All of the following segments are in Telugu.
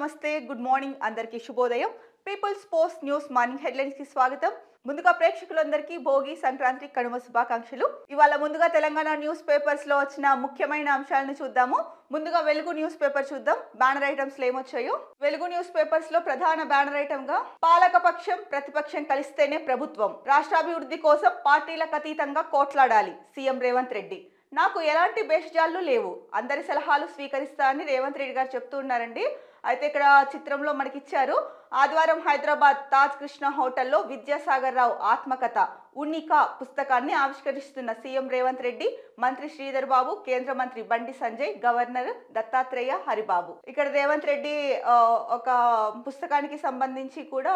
నమస్తే, గుడ్ మార్నింగ్, అందరికీ శుభోదయం. People's post news morning headlines కి స్వాగతం. ముందుగా ప్రేక్షకులందరికీ భోగి, సంక్రాంతి, కనుమ శుభాకాంక్షలు. ఇవాళ ముందుగా తెలంగాణ న్యూస్ పేపర్స్ లో వచ్చిన ముఖ్యమైన అంశాలను చూద్దాము. ముందుగా వెలుగు న్యూస్ పేపర్ చూద్దాం. బ్యానర్ ఐటమ్స్ ఏమొచ్చాయో. వెలుగు న్యూస్ పేపర్స్ లో ప్రధాన బ్యానర్ ఐటమ్ గా పాలకపక్షం ప్రతిపక్షం కలిస్తేనే ప్రభుత్వం, రాష్ట్రాభివృద్ధి కోసం పార్టీలకు అతీతంగా కోట్లాడాలి సీఎం రేవంత్ రెడ్డి. నాకు ఎలాంటి భేషజాలు లేవు, అందరి సలహాలు స్వీకరిస్తా అని రేవంత్ రెడ్డి గారు చెప్తూ ఉన్నారండి. అయితే ఇక్కడ చిత్రంలో మనకి ఇచ్చారు. ఆదివారం హైదరాబాద్ తాజ్ కృష్ణ హోటల్లో విద్యాసాగర్ రావు ఆత్మకథ ఉనిక పుస్తకాన్ని ఆవిష్కరిస్తున్న సీఎం రేవంత్ రెడ్డి, మంత్రి శ్రీధర్ బాబు, కేంద్ర మంత్రి బండి సంజయ్, గవర్నర్ దత్తాత్రేయ హరిబాబు. ఇక్కడ రేవంత్ రెడ్డి ఒక పుస్తకానికి సంబంధించి కూడా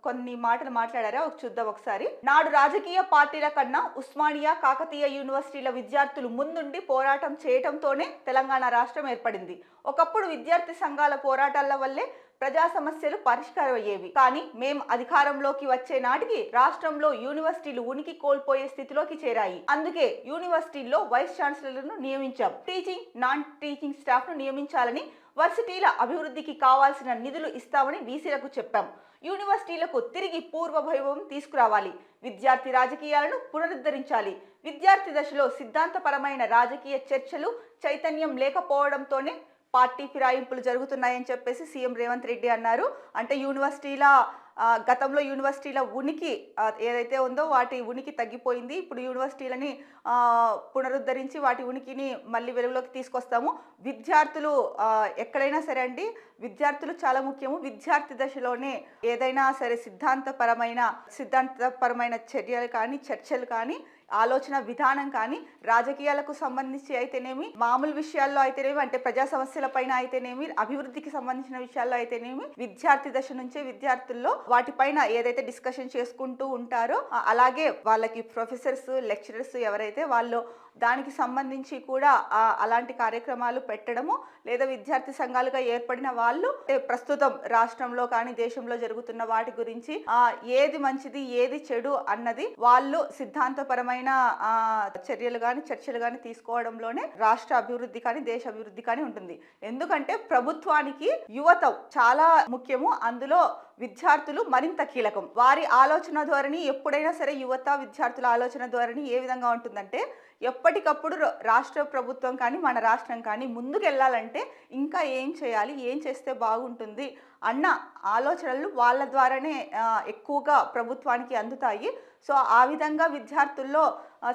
కొన్ని మాటలు మాట్లాడారా, చూద్దాం ఒకసారి. నాడు రాజకీయ పార్టీల కన్నా ఉస్మానియా, కాకతీయ యూనివర్సిటీల విద్యార్థులు ముందుండి పోరాటం చేయటంతోనే తెలంగాణ రాష్ట్రం ఏర్పడింది. ఒకప్పుడు విద్యార్థి సంఘాల పోరాటాల వల్లే ప్రజా సమస్యలు పరిష్కారం అయ్యేవి. కానీ మేం అధికారంలోకి వచ్చే నాటికి రాష్ట్రంలో యూనివర్సిటీలు ఉనికి కోల్పోయే స్థితిలోకి చేరాయి. అందుకే యూనివర్సిటీల్లో వైస్ ఛాన్సలర్లను నియమించాం. టీచింగ్, నాన్ టీచింగ్ స్టాఫ్ ను నియమించాలని, వర్సిటీల అభివృద్ధికి కావాల్సిన నిధులు ఇస్తామని వీసీలకు చెప్పాం. యూనివర్సిటీలకు తిరిగి పూర్వ వైభవం తీసుకురావాలి. విద్యార్థి రాజకీయాలను పునరుద్ధరించాలి. విద్యార్థి దశలో సిద్ధాంతపరమైన రాజకీయ చర్చలు, చైతన్యం లేకపోవడంతోనే పార్టీ ఫిరాయింపులు జరుగుతున్నాయని చెప్పేసి సీఎం రేవంత్ రెడ్డి అన్నారు. అంటే గతంలో యూనివర్సిటీల ఉనికి ఏదైతే ఉందో వాటి ఉనికి తగ్గిపోయింది. ఇప్పుడు యూనివర్సిటీలని పునరుద్ధరించి వాటి ఉనికిని మళ్ళీ వెలుగులోకి తీసుకొస్తాము. విద్యార్థులు ఎక్కడైనా సరే అండి, విద్యార్థులు చాలా ముఖ్యము. విద్యార్థి దశలోనే ఏదైనా సరే సిద్ధాంతపరమైన చర్యలు కానీ, చర్చలు కానీ, ఆలోచన విధానం కానీ, రాజకీయాలకు సంబంధించి అయితేనేమి, మామూలు విషయాల్లో అయితేనేమి, అంటే ప్రజా సమస్యల పైన అయితేనేమి, అభివృద్ధికి సంబంధించిన విషయాల్లో అయితేనేమి, విద్యార్థి దశ నుంచే విద్యార్థుల్లో వాటిపైన ఏదైతే డిస్కషన్ చేసుకుంటూ ఉంటారో అలాగే వాళ్ళకి ప్రొఫెసర్స్, లెక్చరర్స్ ఎవరైతే వాళ్ళు దానికి సంబంధించి కూడా అలాంటి కార్యక్రమాలు పెట్టడము, లేదా విద్యార్థి సంఘాలుగా ఏర్పడిన వాళ్ళు ప్రస్తుతం రాష్ట్రంలో కానీ దేశంలో జరుగుతున్న వాటి గురించి ఏది మంచిది, ఏది చెడు అన్నది వాళ్ళు సిద్ధాంతపరమైన చర్యలు కానీ, చర్చలు కానీ తీసుకోవడంలోనే రాష్ట్ర అభివృద్ధి కానీ, దేశ అభివృద్ధి కానీ ఉంటుంది. ఎందుకంటే ప్రభుత్వానికి యువత చాలా ముఖ్యము. అందులో విద్యార్థులు మరింత కీలకం. వారి ఆలోచన ధోరణి ఎప్పుడైనా సరే, యువత విద్యార్థుల ఆలోచన ధోరణి ఏ విధంగా ఉంటుందంటే, ఎప్పటికప్పుడు రాష్ట్ర ప్రభుత్వం కానీ, మన రాష్ట్రం కానీ ముందుకు వెళ్ళాలంటే ఇంకా ఏం చేయాలి, ఏం చేస్తే బాగుంటుంది అన్న ఆలోచనలు వాళ్ళ ద్వారానే ఎక్కువగా ప్రభుత్వానికి అందుతాయి. సో ఆ విధంగా విద్యార్థుల్లో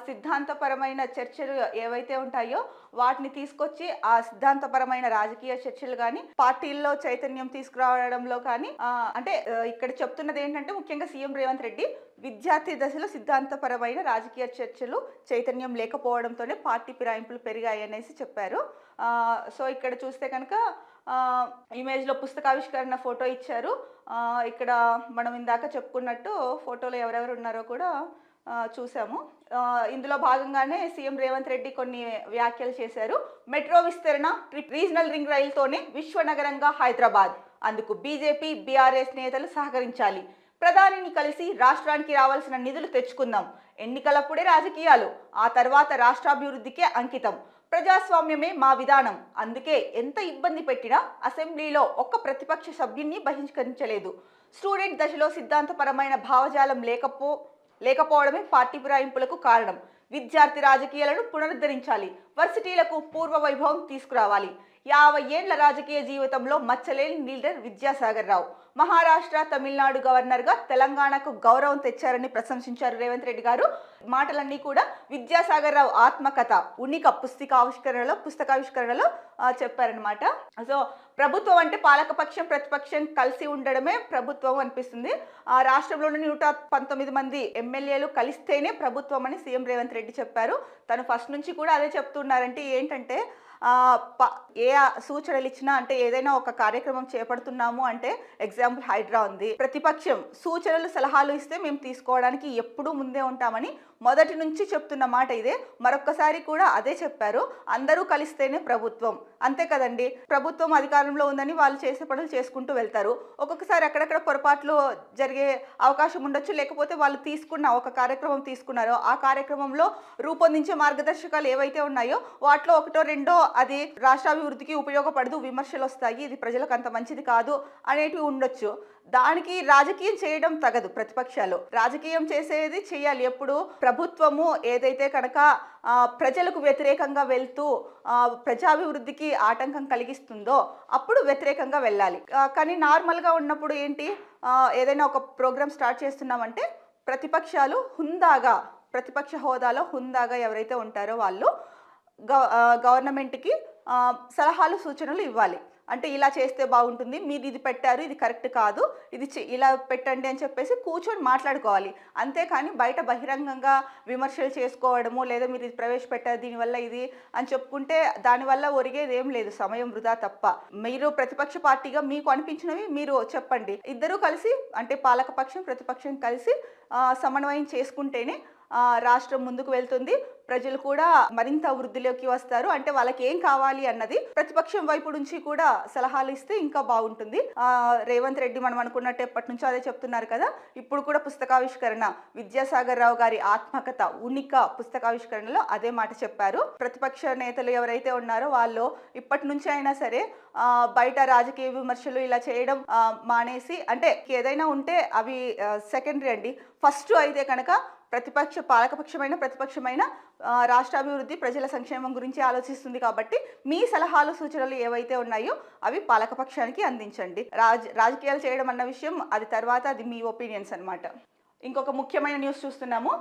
సిద్ధాంతపరమైన చర్చలు ఏవైతే ఉంటాయో వాటిని తీసుకొచ్చి ఆ సిద్ధాంతపరమైన రాజకీయ చర్చలు కానీ, పార్టీల్లో చైతన్యం తీసుకురావడంలో కానీ, అంటే ఇక్కడ చెప్తున్నది ఏంటంటే ముఖ్యంగా సీఎం రేవంత్ రెడ్డి విద్యార్థి దశలో సిద్ధాంతపరమైన రాజకీయ చర్చలు, చైతన్యం లేకపోవడంతోనే పార్టీ ఫిరాయింపులు పెరిగాయి అనేసి చెప్పారు. సో ఇక్కడ చూస్తే కనుక ఇమేజ్లో పుస్తకావిష్కరణ ఫోటో ఇచ్చారు. ఇక్కడ మనం ఇందాక చెప్పుకున్నట్టు ఫోటోలో ఎవరెవరు ఉన్నారో కూడా చూసాము. ఇందులో భాగంగానే సీఎం రేవంత్ రెడ్డి కొన్ని వ్యాఖ్యలు చేశారు. మెట్రో విస్తరణ, రీజనల్ రింగ్ రైలుతోనే విశ్వనగరంగా హైదరాబాద్, అందుకు బీజేపీ, బీఆర్ఎస్ నేతలు సహకరించాలి. ప్రధానిని కలిసి రాష్ట్రానికి రావాల్సిన నిధులు తెచ్చుకుందాం. ఎన్నికలప్పుడే రాజకీయాలు, ఆ తర్వాత రాష్ట్రాభివృద్ధికే అంకితం. ప్రజాస్వామ్యమే మా విధానం. అందుకే ఎంత ఇబ్బంది పెట్టినా అసెంబ్లీలో ఒక్క ప్రతిపక్ష సభ్యున్ని బహిష్కరించలేదు. స్టూడెంట్ దశలో సిద్ధాంతపరమైన భావజాలం లేకపోవడమే పార్టీ ఫిరాయింపులకు కారణం. విద్యార్థి రాజకీయాలను పునరుద్ధరించాలి. వర్సిటీలకు పూర్వ వైభవం తీసుకురావాలి. 50 ఏళ్ల రాజకీయ జీవితంలో మచ్చలేని లీడర్ విద్యాసాగర్ రావు. మహారాష్ట్ర, తమిళనాడు గవర్నర్గా తెలంగాణకు గౌరవం తెచ్చారని ప్రశంసించారు రేవంత్ రెడ్డి గారు. మాటలన్నీ కూడా విద్యాసాగర్ రావు ఆత్మకథ ఉనిక పుస్తకావిష్కరణలో చెప్పారనమాట. సో ప్రభుత్వం అంటే పాలకపక్షం, ప్రతిపక్షం కలిసి ఉండడమే ప్రభుత్వం అనిపిస్తుంది. రాష్ట్రంలోని 119 మంది ఎమ్మెల్యేలు కలిస్తేనే ప్రభుత్వం అని సీఎం రేవంత్ రెడ్డి చెప్పారు. తను ఫస్ట్ నుంచి కూడా అదే చెప్తున్నారంటే ఏంటంటే, ఏ సూచనలు ఇచ్చినా, అంటే ఏదైనా ఒక కార్యక్రమం చేపడుతున్నాము అంటే, ఎగ్జాంపుల్ హైడ్రా ఉంది, ప్రతిపక్షం సూచనలు, సలహాలు ఇస్తే మేము తీసుకోవడానికి ఎప్పుడూ ముందే ఉంటామని మొదటి నుంచి చెప్తున్న మాట ఇదే. మరొక్కసారి కూడా అదే చెప్పారు. అందరూ కలిస్తేనే ప్రభుత్వం, అంతే కదండి. ప్రభుత్వం అధికారంలో ఉందని వాళ్ళు చేసే పనులు చేసుకుంటూ వెళ్తారు. ఒక్కొక్కసారి అక్కడక్కడ పొరపాట్లు జరిగే అవకాశం ఉండొచ్చు. లేకపోతే వాళ్ళు ఒక కార్యక్రమం తీసుకున్నారో ఆ కార్యక్రమంలో రూపొందించే మార్గదర్శకాలు ఏవైతే ఉన్నాయో వాటిలో ఒకటో రెండో అది రాష్ట్రాభివృద్ధికి ఉపయోగపడదు, విమర్శలు వస్తాయి, ఇది ప్రజలకు అంత మంచిది కాదు అనేటివి ఉండొచ్చు. దానికి రాజకీయం చేయడం తగదు. ప్రతిపక్షాలు రాజకీయం చేసేది చేయాలి. ఎప్పుడు ప్రభుత్వము ఏదైతే కనుక ప్రజలకు వ్యతిరేకంగా వెళ్తూ ప్రజాభివృద్ధికి ఆటంకం కలిగిస్తుందో అప్పుడు వ్యతిరేకంగా వెళ్ళాలి. కానీ నార్మల్గా ఉన్నప్పుడు ఏంటి, ఏదైనా ఒక ప్రోగ్రామ్ స్టార్ట్ చేస్తున్నామంటే ప్రతిపక్షాలు హుందాగా, ప్రతిపక్ష హోదాలో హుందాగా ఎవరైతే ఉంటారో వాళ్ళు గవర్నమెంట్కి సలహాలు సూచనలు ఇవ్వాలి. అంటే ఇలా చేస్తే బాగుంటుంది, మీరు ఇది పెట్టారు, ఇది కరెక్ట్ కాదు, ఇది ఇలా పెట్టండి అని చెప్పేసి కూర్చొని మాట్లాడుకోవాలి. అంతేకాని బయట బహిరంగంగా విమర్శలు చేసుకోవడము, లేదా మీరు ఇది ప్రవేశపెట్టారు దీనివల్ల ఇది అని చెప్పుకుంటే దానివల్ల ఒరిగేది ఏం లేదు, సమయం వృధా తప్ప. మీరు ప్రతిపక్ష పార్టీగా మీకు అనిపించినవి మీరు చెప్పండి. ఇద్దరూ కలిసి అంటే పాలకపక్షం ప్రతిపక్షం కలిసి సమన్వయం చేసుకుంటేనే రాష్ట్రం ముందుకు వెళ్తుంది, ప్రజలు కూడా మరింత వృద్ధిలోకి వస్తారు. అంటే వాళ్ళకి ఏం కావాలి అన్నది ప్రతిపక్షం వైపు నుంచి కూడా సలహాలు ఇస్తే ఇంకా బాగుంటుంది. రేవంత్ రెడ్డి మనం అనుకున్నట్టు ఎప్పటి నుంచో అదే చెప్తున్నారు కదా. ఇప్పుడు కూడా పుస్తకావిష్కరణ, విద్యాసాగర్ రావు గారి ఆత్మకథ ఉనిక పుస్తకావిష్కరణలో అదే మాట చెప్పారు. ప్రతిపక్ష నేతలు ఎవరైతే ఉన్నారో వాళ్ళు ఇప్పటి నుంచి అయినా సరే బయట రాజకీయ విమర్శలు ఇలా చేయడం మానేసి, అంటే ఏదైనా ఉంటే అవి సెకండరీ అండి. ఫస్ట్ అయితే కనుక పాలకపక్షమైన ప్రతిపక్షమైన రాష్ట్రాభివృద్ధి ప్రజల సంక్షేమం గురించి ఆలోచిస్తుంది కాబట్టి మీ సలహాలు సూచనలు ఏవైతే ఉన్నాయో అవి పాలకపక్షానికి అందించండి. రాజకీయాలు చేయడం అన్న విషయం అది తర్వాత, అది మీ ఒపీనియన్స్ అన్నమాట. ఇంకొక ముఖ్యమైన న్యూస్ చూస్తున్నాము.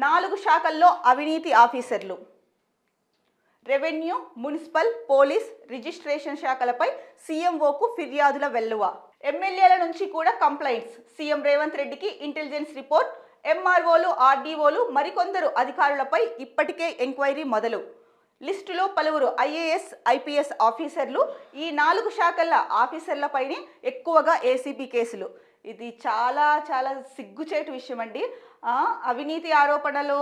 4 శాఖల్లో అవినీతి ఆఫీసర్లు. రెవెన్యూ, మున్సిపల్, పోలీస్, రిజిస్ట్రేషన్ శాఖలపై సీఎంఓకు ఫిర్యాదుల వెల్లువ. ఎమ్మెల్యేల నుంచి కూడా కంప్లైంట్స్. సీఎం రేవంత్ రెడ్డికి ఇంటెలిజెన్స్ రిపోర్ట్. ఎంఆర్ఓలు, ఆర్డీఓలు, మరికొందరు అధికారులపై ఇప్పటికే ఎంక్వైరీ మొదలు. లిస్టులో పలువురు ఐఏఎస్, ఐపీఎస్ ఆఫీసర్లు. ఈ 4 శాఖల ఆఫీసర్లపైనే ఎక్కువగా ఏసీబీ కేసులు. ఇది చాలా చాలా సిగ్గుచేటు విషయం అండి. అవినీతి ఆరోపణలు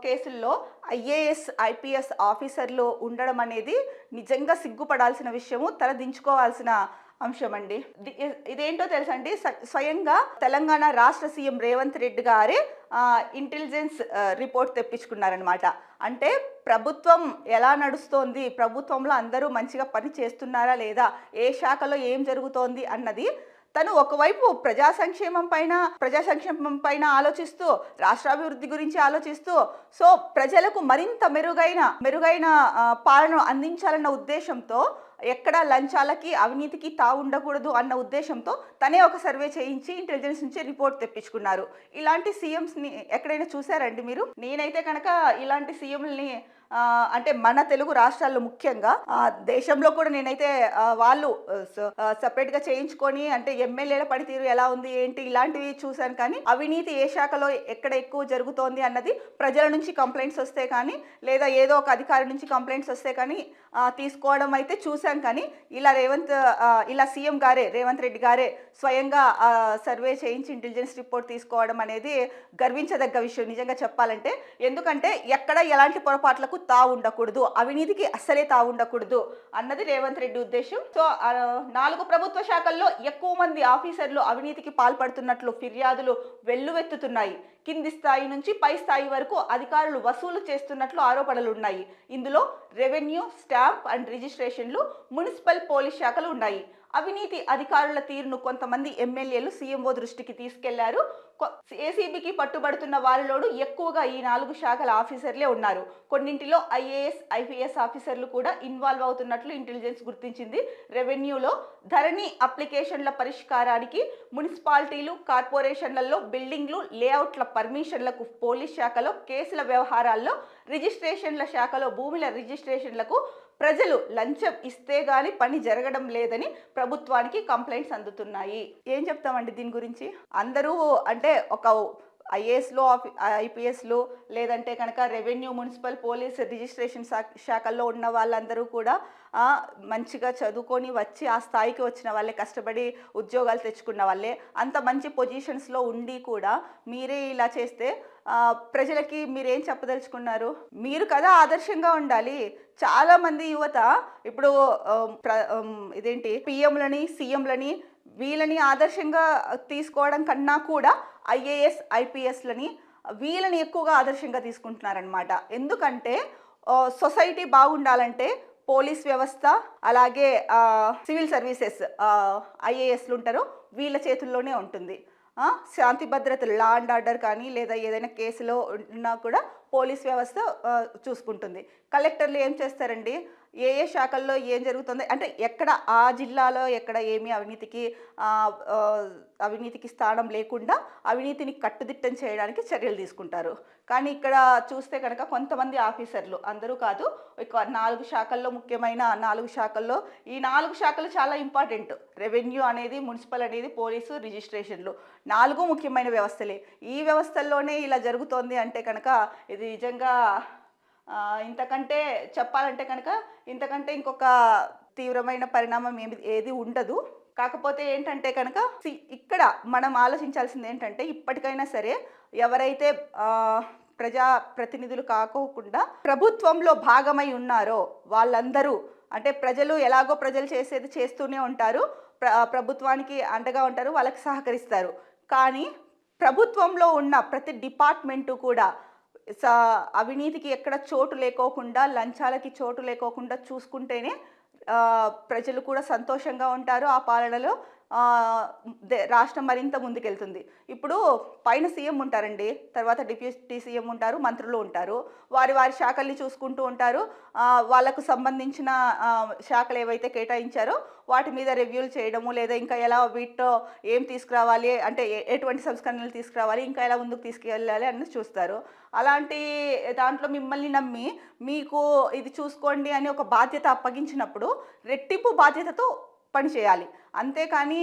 కేసుల్లో ఐఏఎస్, ఐపీఎస్ ఆఫీసర్లు ఉండడం అనేది నిజంగా సిగ్గుపడాల్సిన విషయము, తలదించుకోవాల్సిన అంశం అండి. ఇదేంటో తెలుసండి, స్వయంగా తెలంగాణ రాష్ట్ర సీఎం రేవంత్ రెడ్డి గారే ఇంటెలిజెన్స్ రిపోర్ట్ తెప్పించుకున్నారనమాట. అంటే ప్రభుత్వం ఎలా నడుస్తోంది, ప్రభుత్వంలో అందరూ మంచిగా పని చేస్తున్నారా లేదా, ఏ శాఖలో ఏం జరుగుతోంది అన్నది తను ఒకవైపు ప్రజా సంక్షేమం పైన ఆలోచిస్తూ, రాష్ట్రాభివృద్ధి గురించి ఆలోచిస్తూ, సో ప్రజలకు మరింత మెరుగైన పాలన అందించాలన్న ఉద్దేశంతో, ఎక్కడ లంచాలకి అవినీతికి ఉండకూడదు అన్న ఉద్దేశంతో తనే ఒక సర్వే చేయించి ఇంటెలిజెన్స్ నుంచి రిపోర్ట్ తెప్పించుకున్నారు. ఇలాంటి సీఎంస్ని ఎక్కడైనా చూసారండి మీరు? నేనైతే కనుక ఇలాంటి సీఎంలని అంటే మన తెలుగు రాష్ట్రాల్లో ముఖ్యంగా దేశంలో కూడా నేనైతే వాళ్ళు సపరేట్గా చేయించుకొని, అంటే ఎమ్మెల్యేల పనితీరు ఎలా ఉంది ఏంటి ఇలాంటివి చూశాను. కానీ అవినీతి ఏ శాఖలో ఎక్కడ ఎక్కువ జరుగుతోంది అన్నది ప్రజల నుంచి కంప్లైంట్స్ వస్తే కానీ, లేదా ఏదో ఒక అధికారి నుంచి కంప్లైంట్స్ వస్తే కానీ తీసుకోవడం అయితే చూశాం. కానీ ఇలా సీఎం గారే, రేవంత్ రెడ్డి గారే స్వయంగా సర్వే చేయించి ఇంటెలిజెన్స్ రిపోర్ట్ తీసుకోవడం అనేది గర్వించదగ్గ విషయం నిజంగా చెప్పాలంటే. ఎందుకంటే ఎక్కడ ఎలాంటి పొరపాట్లకు ఉండకూడదు, అవినీతికి అస్సలే ఉండకూడదు అన్నది రేవంత్ రెడ్డి ఉద్దేశం. సో 4 ప్రభుత్వ శాఖల్లో ఎక్కువ మంది ఆఫీసర్లు అవినీతికి పాల్పడుతున్నట్లు ఫిర్యాదులు వెల్లువెత్తుతున్నాయి. కింది స్థాయి నుంచి పై స్థాయి వరకు అధికారులు వసూలు చేస్తున్నట్లు ఆరోపణలు ఉన్నాయి. ఇందులో రెవెన్యూ, స్టాంప్ అండ్ రిజిస్ట్రేషన్లు, మున్సిపల్, పోలీస్ శాఖలు ఉన్నాయి. అవినీతి అధికారుల తీరును కొంతమంది ఎమ్మెల్యేలు సీఎంఓ దృష్టికి తీసుకెళ్లారు. ఏసీబీకి పట్టుబడుతున్న వారిలోనూ ఎక్కువగా ఈ 4 శాఖల ఆఫీసర్లే ఉన్నారు. కొన్నింటిలో ఐఏఎస్, ఐపీఎస్ ఆఫీసర్లు కూడా ఇన్వాల్వ్ అవుతున్నట్లు ఇంటెలిజెన్స్ గుర్తించింది. రెవెన్యూలో ధరణి అప్లికేషన్ల పరిష్కారానికి, మున్సిపాలిటీలు, కార్పొరేషన్లలో బిల్డింగ్లు, లేఅవుట్ల పర్మిషన్లకు, పోలీస్ శాఖలో కేసుల వ్యవహారాల్లో, రిజిస్ట్రేషన్ల శాఖలో భూముల రిజిస్ట్రేషన్లకు ప్రజలు లంచం ఇస్తే గాని పని జరగడం లేదని ప్రభుత్వానికి కంప్లైంట్స్ అందుతున్నాయి. ఏం చెప్తామండి దీని గురించి? అందరూ అంటే ఒక ఐఏఎస్లో, ఐపీఎస్లో, లేదంటే కనుక రెవెన్యూ, మున్సిపల్, పోలీస్, రిజిస్ట్రేషన్ శాఖల్లో ఉన్న వాళ్ళందరూ కూడా మంచిగా చదువుకొని వచ్చి ఆ స్థాయికి వచ్చిన వాళ్ళే, కష్టపడి ఉద్యోగాలు తెచ్చుకున్న వాళ్ళే. అంత మంచి పొజిషన్స్లో ఉండి కూడా మీరే ఇలా చేస్తే ప్రజలకి మీరేం చెప్పదలుచుకున్నారు? మీరు కదా ఆదర్శంగా ఉండాలి. చాలామంది యువత ఇప్పుడు పిఎంలని, సీఎంలని వీళ్ళని ఆదర్శంగా తీసుకోవడం కన్నా కూడా ఐఏఎస్, ఐపీఎస్లని వీళ్ళని ఎక్కువగా ఆదర్శంగా తీసుకుంటున్నారనమాట. ఎందుకంటే సొసైటీ బాగుండాలంటే పోలీస్ వ్యవస్థ, అలాగే సివిల్ సర్వీసెస్ ఐఏఎస్లు ఉంటారో వీళ్ళ చేతుల్లోనే ఉంటుంది. శాంతి భద్రతలు, లా అండ్ ఆర్డర్ కానీ లేదా ఏదైనా కేసులో ఉన్నా కూడా పోలీస్ వ్యవస్థ చూసుకుంటుంది. కలెక్టర్లు ఏం చేస్తారండి, ఏ ఏ శాఖల్లో ఏం జరుగుతుంది అంటే ఎక్కడ ఆ జిల్లాలో ఎక్కడ ఏమీ అవినీతికి స్థానం లేకుండా అవినీతిని కట్టుదిట్టం చేయడానికి చర్యలు తీసుకుంటారు. కానీ ఇక్కడ చూస్తే కనుక కొంతమంది ఆఫీసర్లు, అందరూ కాదు, 4 శాఖల్లో, ముఖ్యమైన 4 శాఖల్లో, ఈ 4 శాఖలు చాలా ఇంపార్టెంట్. రెవెన్యూ అనేది, మున్సిపల్ అనేది, పోలీసు, రిజిస్ట్రేషన్లు 4 ముఖ్యమైన వ్యవస్థలే. ఈ వ్యవస్థల్లోనే ఇలా జరుగుతోంది అంటే కనుక ఇది నిజంగా ఇంతకంటే చెప్పాలంటే కనుక ఇంతకంటే ఇంకొక తీవ్రమైన పరిణామం ఏది ఉండదు. కాకపోతే ఏంటంటే కనుక ఇక్కడ మనం ఆలోచించాల్సింది ఏంటంటే, ఇప్పటికైనా సరే ఎవరైతే ప్రజా ప్రతినిధులు కాకోకుండా ప్రభుత్వంలో భాగమై ఉన్నారో వాళ్ళందరూ, అంటే ప్రజలు ఎలాగో ప్రజలు చేసేది చేస్తూనే ఉంటారు, ప్రభుత్వానికి అండగా ఉంటారు, వాళ్ళకి సహకరిస్తారు. కానీ ప్రభుత్వంలో ఉన్న ప్రతి డిపార్ట్మెంటు కూడా అవినీతికి ఎక్కడ చోటు లేకోకుండా, లంచాలకి చోటు లేకోకుండా చూసుకుంటేనే ప్రజలు కూడా సంతోషంగా ఉంటారు. ఆ పాలనలో రాష్ట్రం మరింత ముందుకెళ్తుంది. ఇప్పుడు పైన సీఎం ఉంటారండి, తర్వాత డిప్యూటీ సీఎం ఉంటారు, మంత్రులు ఉంటారు. వారి శాఖల్ని చూసుకుంటూ ఉంటారు. వాళ్ళకు సంబంధించిన శాఖలు ఏవైతే కేటాయించారో వాటి మీద రివ్యూలు చేయడము, లేదా ఇంకా ఎలా వీటితో ఏం తీసుకురావాలి అంటే ఎటువంటి సంస్కరణలు తీసుకురావాలి, ఇంకా ఎలా ముందుకు తీసుకెళ్ళాలి అన్నది చూస్తారు. అలాంటి దాంట్లో మిమ్మల్ని నమ్మి మీకు ఇది చూసుకోండి అని ఒక బాధ్యత అప్పగించినప్పుడు రెట్టింపు బాధ్యతతో పని చేయాలి. అంతేకాని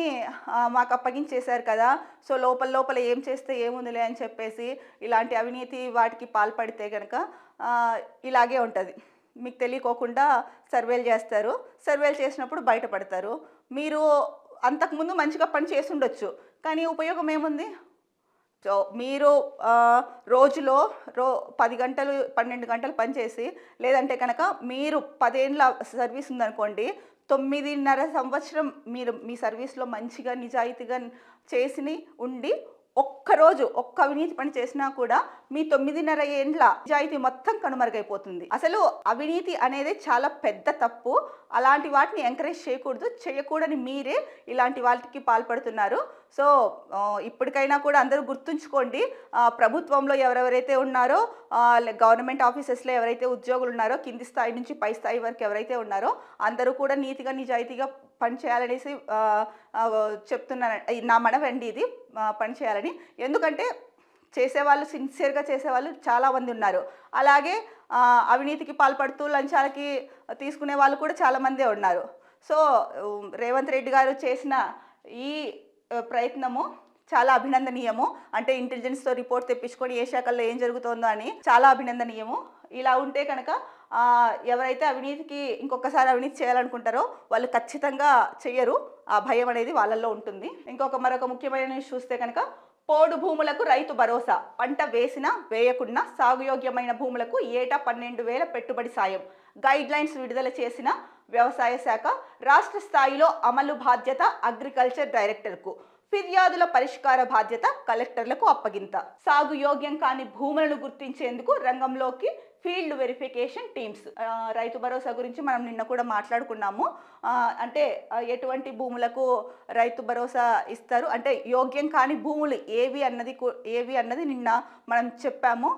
మాకు అప్పగించేశారు కదా, సో లోపల ఏం చేస్తే ఏముందిలే అని చెప్పేసి ఇలాంటి అవినీతి వాటికి పాల్పడితే కనుక ఇలాగే ఉంటుంది. మీకు తెలియకోకుండా సర్వేలు చేస్తారు, సర్వేలు చేసినప్పుడు బయటపడతారు. మీరు అంతకుముందు మంచిగా పని చేసి ఉండొచ్చు, కానీ ఉపయోగం ఏముంది? సో మీరు రోజులో 10 గంటలు 12 గంటలు పనిచేసి, లేదంటే కనుక మీరు 10 ఏళ్ళ సర్వీస్ ఉందనుకోండి, 9.5 సంవత్సరం మీరు మీ సర్వీస్లో మంచిగా నిజాయితీగా చేసి ఉండి ఒక్క అవినీతి పని చేసినా కూడా మీ 9.5 ఏండ్ల నిజాయితీ మొత్తం కనుమరుగైపోతుంది. అసలు అవినీతి అనేది చాలా పెద్ద తప్పు. అలాంటి వాటిని ఎంకరేజ్ చేయకూడదు, చేయకూడని మీరే ఇలాంటి వాటికి పాల్పడుతున్నారు. సో ఇప్పటికైనా కూడా అందరూ గుర్తుంచుకోండి, ప్రభుత్వంలో ఎవరెవరైతే ఉన్నారో, గవర్నమెంట్ ఆఫీసెస్లో ఎవరైతే ఉద్యోగులు ఉన్నారో, కింది స్థాయి నుంచి పై స్థాయి వరకు ఎవరైతే ఉన్నారో అందరూ కూడా నీతిగా నిజాయితీగా పనిచేయాలనేసి చెప్తున్నాను. నా మనవండి ఇది, పనిచేయాలని. ఎందుకంటే చేసేవాళ్ళు, సిన్సియర్గా చేసేవాళ్ళు చాలామంది ఉన్నారు. అలాగే అవినీతికి పాల్పడుతూ లంచాలకి తీసుకునే వాళ్ళు కూడా చాలామందే ఉన్నారు. సో రేవంత్ రెడ్డి గారు చేసిన ఈ ప్రయత్నము చాలా అభినందనీయము. అంటే ఇంటెలిజెన్స్తో రిపోర్ట్ తెప్పించుకొని ఏ శాఖల్లో ఏం జరుగుతుందో అని చాలా అభినందనీయము. ఇలా ఉంటే కనుక ఎవరైతే అవినీతికి ఇంకొకసారి అవినీతి చేయాలనుకుంటారో వాళ్ళు ఖచ్చితంగా చెయ్యరు. ఆ భయం అనేది వాళ్ళల్లో ఉంటుంది. మరొక ముఖ్యమైన న్యూస్ చూస్తే కనుక, పోడు భూములకు రైతు భరోసా, పంట వేసినా వేయకున్నా సాగుయోగ్యమైన భూములకు ఏటా 12,000 పెట్టుబడి సాయం. గైడ్ లైన్స్ విడుదల చేసిన వ్యవసాయ శాఖ. రాష్ట్ర స్థాయిలో అమలు బాధ్యత అగ్రికల్చర్ డైరెక్టర్కు, ఫిర్యాదుల పరిష్కార బాధ్యత కలెక్టర్లకు అప్పగింత. సాగు యోగ్యం కాని భూములను గుర్తించేందుకు రంగంలోకి field verification teams. Rythu Bharosa గురించి మనం నిన్న కూడా మాట్లాడుకున్నాము. అంటే ఎటువంటి భూములకు రైతు భరోసా ఇస్తారు, అంటే యోగ్యం కాని భూములు ఏవి అన్నది నిన్న మనం చెప్పాము.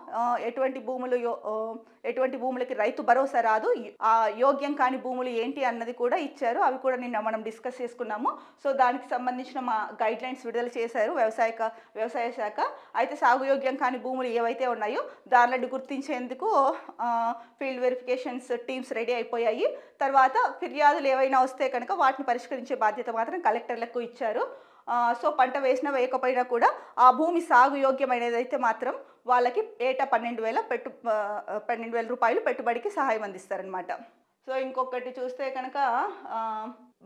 ఎటువంటి భూములకి రైతు భరోసా రాదు, ఆ యోగ్యం కాని భూములు ఏంటి అన్నది కూడా ఇచ్చారు. అవి కూడా నిన్న మనం డిస్కస్ చేసుకున్నాము. సో దానికి సంబంధించిన మా గైడ్ లైన్స్ విడుదల చేశారు వ్యవసాయ శాఖ. అయితే సాగుయోగ్యం కాని భూములు ఏవైతే ఉన్నాయో దానిని గుర్తించేందుకు ఫీల్డ్ వెరిఫికేషన్స్ టీమ్స్ రెడీ అయిపోయాయి. తర్వాత ఫిర్యాదులు ఏవైనా వస్తే కనుక వాటిని పరిష్కరించే బాధ్యత మాత్రం కలెక్టర్లకు ఇచ్చారు. సో పంట వేసినా వేయకపోయినా కూడా ఆ భూమి సాగు యోగ్యమైనదైతే మాత్రం వాళ్ళకి ఏటా 12,000 రూపాయలు పెట్టుబడికి సహాయం అందిస్తారనమాట. సో ఇంకొకటి చూస్తే కనుక,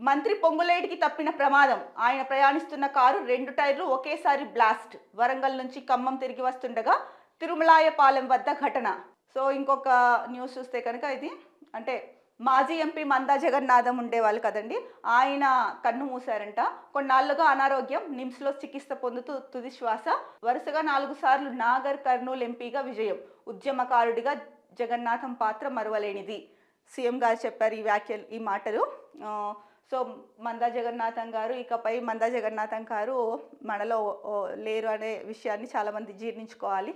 మంత్రి పొంగులేటికి తప్పిన ప్రమాదం. ఆయన ప్రయాణిస్తున్న కారు 2 టైర్లు ఒకేసారి బ్లాస్ట్. వరంగల్ నుంచి ఖమ్మం తిరిగి వస్తుండగా తిరుమలాయపాలెం వద్ద ఘటన. సో ఇంకొక న్యూస్ చూస్తే కనుక, ఇది అంటే మాజీ ఎంపీ మందా జగన్నాథం ఉండేవాళ్ళు కదండి, ఆయన కన్ను మూశారంట. కొన్నాళ్లుగా అనారోగ్యం, నిమ్స్లో చికిత్స పొందుతూ తుది శ్వాస. వరుసగా 4 సార్లు నాగర్ కర్నూలు ఎంపీగా విజయం. ఉద్యమకారుడిగా జగన్నాథం పాత్ర మరువలేనిది. సీఎం గారు చెప్పారు ఈ మాటలు. సో మందా జగన్నాథం గారు, ఇకపై మందా జగన్నాథం గారు మనలో లేరు అనే విషయాన్ని చాలామంది జీర్ణించుకోవాలి.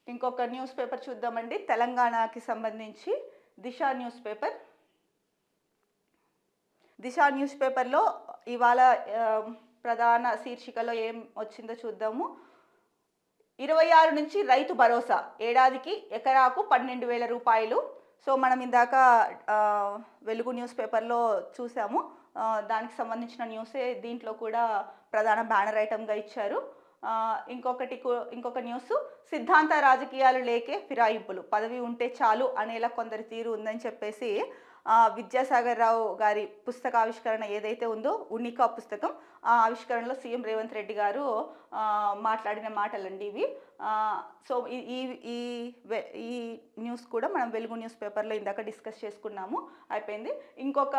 ఇంకొక న్యూస్ పేపర్ చూద్దామండి. తెలంగాణకి సంబంధించి దిశ న్యూస్ పేపర్. దిశ న్యూస్ పేపర్లో ఇవాళ ప్రధాన శీర్షికలో ఏం వచ్చిందో చూద్దాము. 26 నుంచి రైతు భరోసా, ఏడాదికి ఎకరాకు 12,000 రూపాయలు. సో మనం ఇందాక వెలుగు న్యూస్ పేపర్లో చూసాము. దానికి సంబంధించిన న్యూసే దీంట్లో కూడా ప్రధాన బ్యానర్ ఐటమ్గా ఇచ్చారు. ఇంకొక న్యూస్, సిద్ధాంత రాజకీయాలు లేకే ఫిరాయింపులు, పదవి ఉంటే చాలు అనేలా కొందరి తీరు ఉందని చెప్పేసి విద్యాసాగర్ రావు గారి పుస్తక ఆవిష్కరణ ఏదైతే ఉందో, ఉనికా పుస్తకం, ఆ ఆవిష్కరణలో సీఎం రేవంత్ రెడ్డి గారు మాట్లాడిన మాటలండి ఇవి. సో ఈ న్యూస్ కూడా మనం వెలుగు న్యూస్ పేపర్లో ఇందాక డిస్కస్ చేసుకున్నాము, అయిపోయింది. ఇంకొక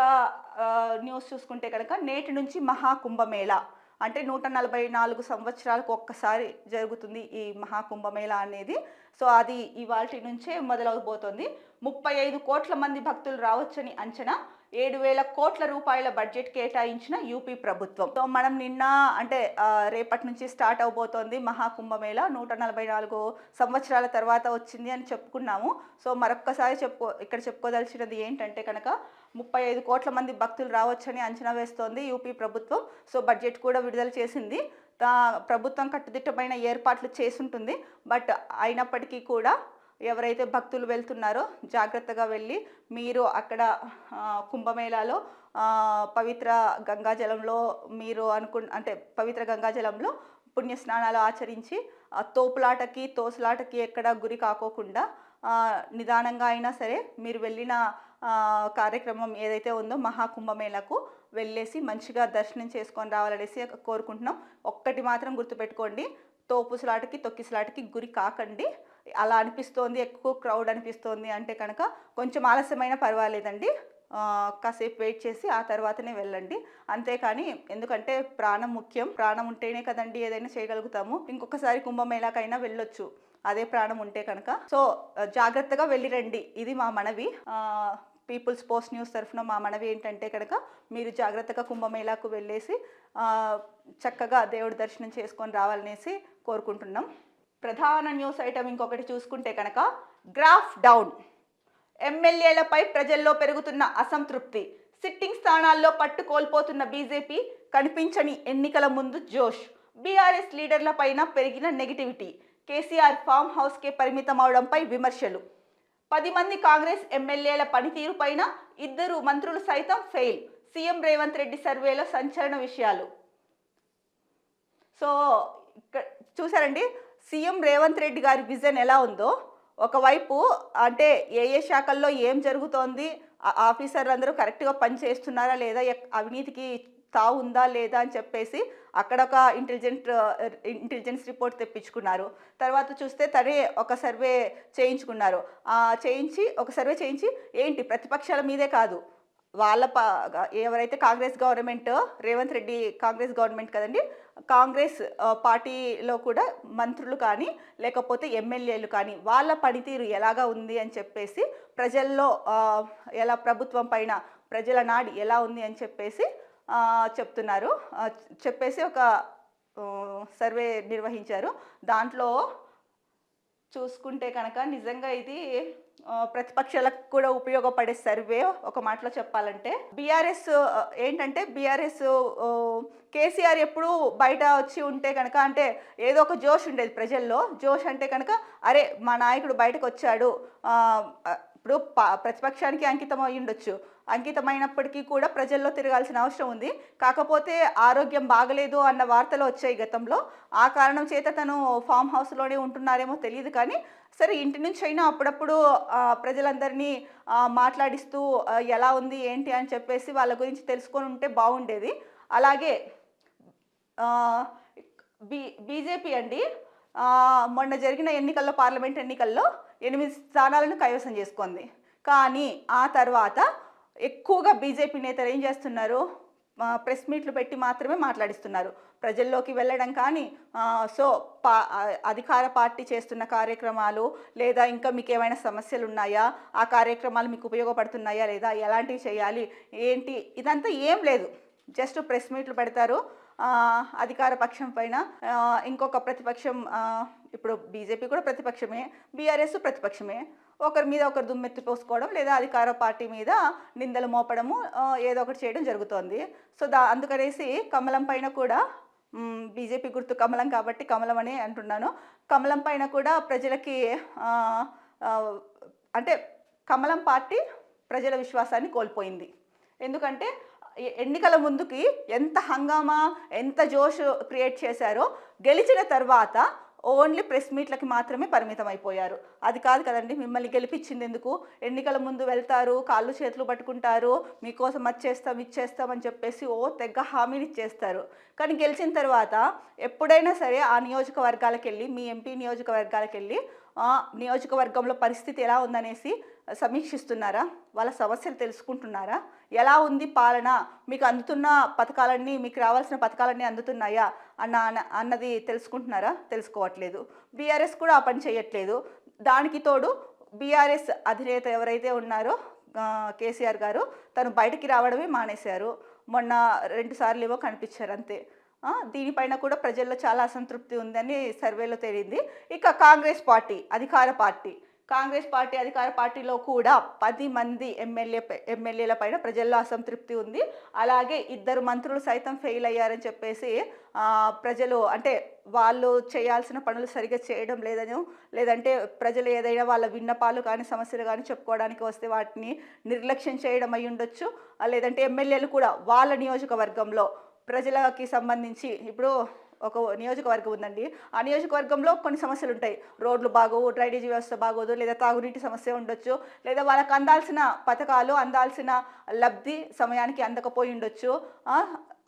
న్యూస్ చూసుకుంటే కనుక, నేటి నుంచి మహాకుంభమేళా, అంటే 144 సంవత్సరాలకు ఒక్కసారి జరుగుతుంది ఈ మహాకుంభమేళా అనేది. సో అది ఇవాల్టి నుంచే మొదలవబోతోంది. 35 కోట్ల మంది భక్తులు రావచ్చని అంచనా, 7,000 కోట్ల రూపాయల బడ్జెట్ కేటాయించిన యూపీ ప్రభుత్వం. సో మనం నిన్న అంటే రేపటి నుంచి స్టార్ట్ అవబోతోంది మహాకుంభమేళా. 144 సంవత్సరాల తర్వాత వచ్చింది అని చెప్పుకున్నాము. సో మరొక్కసారి ఇక్కడ చెప్పుకోదలిచినది ఏంటంటే కనుక, 35 కోట్ల మంది భక్తులు రావచ్చని అంచనా వేస్తోంది యూపీ ప్రభుత్వం. సో బడ్జెట్ కూడా విడుదల చేసింది. ప్రభుత్వం కట్టుదిట్టమైన ఏర్పాట్లు చేసుంటుంది. బట్ అయినప్పటికీ కూడా ఎవరైతే భక్తులు వెళ్తున్నారో జాగ్రత్తగా వెళ్ళి మీరు అక్కడ కుంభమేళాలో పవిత్ర గంగాజలంలో మీరు అంటే పవిత్ర గంగాజలంలో పుణ్యస్నానాలు ఆచరించి తోసులాటకి ఎక్కడ గురి కాకోకుండా నిదానంగా అయినా సరే మీరు వెళ్ళిన కార్యక్రమం ఏదైతే ఉందో మహాకుంభమేళకు వెళ్ళేసి మంచిగా దర్శనం చేసుకొని రావాలనేసి కోరుకుంటున్నాం. ఒక్కటి మాత్రం గుర్తుపెట్టుకోండి, తోపుసులాటకి తొక్కిసలాటకి గురి కాకండి. అలా అనిపిస్తోంది, ఎక్కువ క్రౌడ్ అనిపిస్తోంది అంటే కనుక కొంచెం ఆలస్యమైన పర్వాలేదండి, కాసేపు వెయిట్ చేసి ఆ తర్వాతనే వెళ్ళండి. అంతేకాని, ఎందుకంటే ప్రాణం ముఖ్యం, ప్రాణం ఉంటేనే కదండి ఏదైనా చేయగలుగుతాము. ఇంకొకసారి కుంభమేళాకైనా వెళ్ళొచ్చు అదే ప్రాణం ఉంటే కనుక. సో జాగ్రత్తగా వెళ్ళిరండి, ఇది మా మనవి. పీపుల్స్ పోస్ట్ న్యూస్ తరఫున మా మనవి ఏంటంటే కనుక, మీరు జాగ్రత్తగా కుంభమేళాకు వెళ్ళేసి చక్కగా దేవుడి దర్శనం చేసుకొని రావాలనేసి కోరుకుంటున్నాం. ప్రధాన న్యూస్ ఐటమ్ ఇంకొకటి చూసుకుంటే కనుక, గ్రాఫ్ డౌన్, ఎమ్మెల్యేలపై ప్రజల్లో పెరుగుతున్న అసంతృప్తి, సిట్టింగ్ స్థానాల్లో పట్టు కోల్పోతున్న బీజేపీ, కనిపించని ఎన్నికల ముందు జోష్, బీఆర్ఎస్ లీడర్లపైన పెరిగిన నెగిటివిటీ, కేసీఆర్ ఫామ్ హౌస్కే పరిమితం అవడంపై విమర్శలు, 10 మంది కాంగ్రెస్ ఎమ్మెల్యేల పనితీరు పైన 2 మంత్రులు సైతం ఫెయిల్, సీఎం రేవంత్ రెడ్డి సర్వేలో సంచలన విషయాలు. సో ఇక్కడ చూసారండి సీఎం రేవంత్ రెడ్డి గారి విజన్ ఎలా ఉందో. ఒకవైపు అంటే ఏ శాఖల్లో ఏం జరుగుతోంది, ఆఫీసర్లు అందరూ కరెక్ట్గా పని చేస్తున్నారా లేదా, అవినీతికి తావు ఉందా లేదా అని చెప్పేసి అక్కడ ఒక ఇంటెలిజెన్స్ రిపోర్ట్ తెప్పించుకున్నారు. తర్వాత చూస్తే తనే ఒక సర్వే చేయించుకున్నారు. ఒక సర్వే చేయించి ఏంటి ప్రతిపక్షాల మీదే కాదు, వాళ్ళ ఎవరైతే కాంగ్రెస్ గవర్నమెంట్, రేవంత్ రెడ్డి కాంగ్రెస్ గవర్నమెంట్ కదండి, కాంగ్రెస్ పార్టీలో కూడా మంత్రులు కానీ లేకపోతే ఎమ్మెల్యేలు కానీ వాళ్ళ పనితీరు ఎలాగా ఉంది అని చెప్పేసి, ప్రజల్లో ఎలా ప్రభుత్వం పైన ప్రజల నాడి ఎలా ఉంది అని చెప్పేసి చెప్పేసి ఒక సర్వే నిర్వహించారు. దాంట్లో చూసుకుంటే కనుక నిజంగా ఇది ప్రతిపక్షాలకు కూడా ఉపయోగపడే సర్వే. ఒక మాటలో చెప్పాలంటే బీఆర్ఎస్ ఏంటంటే, బీఆర్ఎస్ కేసీఆర్ ఎప్పుడు బయట వచ్చి ఉంటే కనుక, అంటే ఏదో ఒక జోష్ ఉండేది ప్రజల్లో. జోష్ అంటే కనుక అరే మా నాయకుడు బయటకు వచ్చాడు, ఇప్పుడు ప్రతిపక్షానికి అంకితం అయి ఉండొచ్చు, అంకితమైనప్పటికీ కూడా ప్రజల్లో తిరగాల్సిన అవసరం ఉంది. కాకపోతే ఆరోగ్యం బాగలేదు అన్న వార్తలు వచ్చాయి గతంలో, ఆ కారణం చేత తను ఫామ్ హౌస్లోనే ఉంటున్నారేమో తెలియదు. కానీ సరే, ఇంటి నుంచి అయినా అప్పుడప్పుడు ప్రజలందరినీ మాట్లాడిస్తూ ఎలా ఉంది ఏంటి అని చెప్పేసి వాళ్ళ గురించి తెలుసుకొని ఉంటే బాగుండేది. అలాగే బీజేపీ అండి మొన్న జరిగిన ఎన్నికల్లో, పార్లమెంట్ ఎన్నికల్లో 8 స్థానాలను కైవసం చేసుకుంది. కానీ ఆ తర్వాత ఎక్కువగా బీజేపీ నేతలు ఏం చేస్తున్నారు, ప్రెస్ మీట్లు పెట్టి మాత్రమే మాట్లాడిస్తున్నారు. ప్రజల్లోకి వెళ్ళడం కానీ సో అధికార పార్టీ చేస్తున్న కార్యక్రమాలు లేదా ఇంకా మీకేమైనా సమస్యలున్నాయా? ఆ కార్యక్రమాలు మీకు ఉపయోగపడుతున్నాయా లేదా? ఎలాంటివి చేయాలి? ఏంటి? ఇదంతా ఏం లేదు. జస్ట్ ప్రెస్ మీట్లు పెడతారు. అధికార పక్షం పైన ఇంకొక ప్రతిపక్షం, ఇప్పుడు బీజేపీ కూడా ప్రతిపక్షమే, బీఆర్ఎస్ ప్రతిపక్షమే, ఒకరి మీద ఒకరు దుమ్మెత్తి పోసుకోవడం లేదా అధికార పార్టీ మీద నిందలు మోపడము ఏదో ఒకటి చేయడం జరుగుతోంది. సో అందుకనేసి కమలం పైన కూడా బీజేపీ గుర్తు కమలం కాబట్టి కమలం అని అంటున్నాను. కమలం పైన కూడా ప్రజలకి అంటే కమలం పార్టీ ప్రజల విశ్వాసాన్ని కోల్పోయింది. ఎందుకంటే ఎన్నికల ముందుకి ఎంత హంగామా ఎంత జోష్ క్రియేట్ చేశారో గెలిచిన తర్వాత ఓన్లీ ప్రెస్ మీట్లకి మాత్రమే పరిమితం అయిపోయారు. అది కాదు కదండి, మిమ్మల్ని గెలిపించింది ఎందుకు? ఎన్నికల ముందు వెళ్తారు, కాళ్ళు చేతులు పట్టుకుంటారు, మీకోసం వచ్చేస్తాం ఇచ్చేస్తామని చెప్పేసి తెగ్గ హామీలు ఇచ్చేస్తారు. కానీ గెలిచిన తర్వాత ఎప్పుడైనా సరే ఆ నియోజకవర్గాలకు వెళ్ళి, మీ ఎంపీ నియోజకవర్గాలకు వెళ్ళి నియోజకవర్గంలో పరిస్థితి ఎలా ఉందనేసి సమీక్షిస్తున్నారా? వాళ్ళ సమస్యలు తెలుసుకుంటున్నారా? ఎలా ఉంది పాలన? మీకు అందుతున్న పథకాలన్నీ, మీకు రావాల్సిన పథకాలన్నీ అందుతున్నాయా అన్నది తెలుసుకుంటున్నారా? తెలుసుకోవట్లేదు. బీఆర్ఎస్ కూడా ఆ పని చేయట్లేదు. దానికి తోడు బీఆర్ఎస్ అధినేత ఎవరైతే ఉన్నారో కేసీఆర్ గారు, తను బయటికి రావడమే మానేశారు. మొన్న 2 సార్లు ఏవో కనిపించారు అంతే. దీనిపైన కూడా ప్రజల్లో చాలా అసంతృప్తి ఉందని సర్వేలో తేలింది. ఇక కాంగ్రెస్ పార్టీ అధికార పార్టీలో కూడా 10 మంది ఎమ్మెల్యేల పైన ప్రజల్లో అసంతృప్తి ఉంది. అలాగే 2 మంత్రులు సైతం ఫెయిల్ అయ్యారని చెప్పేసి ప్రజలు, అంటే వాళ్ళు చేయాల్సిన పనులు సరిగ్గా చేయడం లేదని, లేదంటే ప్రజలు ఏదైనా వాళ్ళ విన్నపాలు కానీ సమస్యలు కానీ చెప్పుకోవడానికి వస్తే వాటిని నిర్లక్ష్యం చేయడం అయి ఉండొచ్చు. లేదంటే ఎమ్మెల్యేలు కూడా వాళ్ళ నియోజకవర్గంలో ప్రజలకి సంబంధించి, ఇప్పుడు ఒక నియోజకవర్గం ఉందండి, ఆ నియోజకవర్గంలో కొన్ని సమస్యలు ఉంటాయి. రోడ్లు బాగోవు, డ్రైనేజీ వ్యవస్థ బాగోదు, లేదా తాగునీటి సమస్య ఉండొచ్చు, లేదా వాళ్ళకి అందాల్సిన పథకాలు, అందాల్సిన లబ్ధి సమయానికి అందకపోయి ఉండొచ్చు.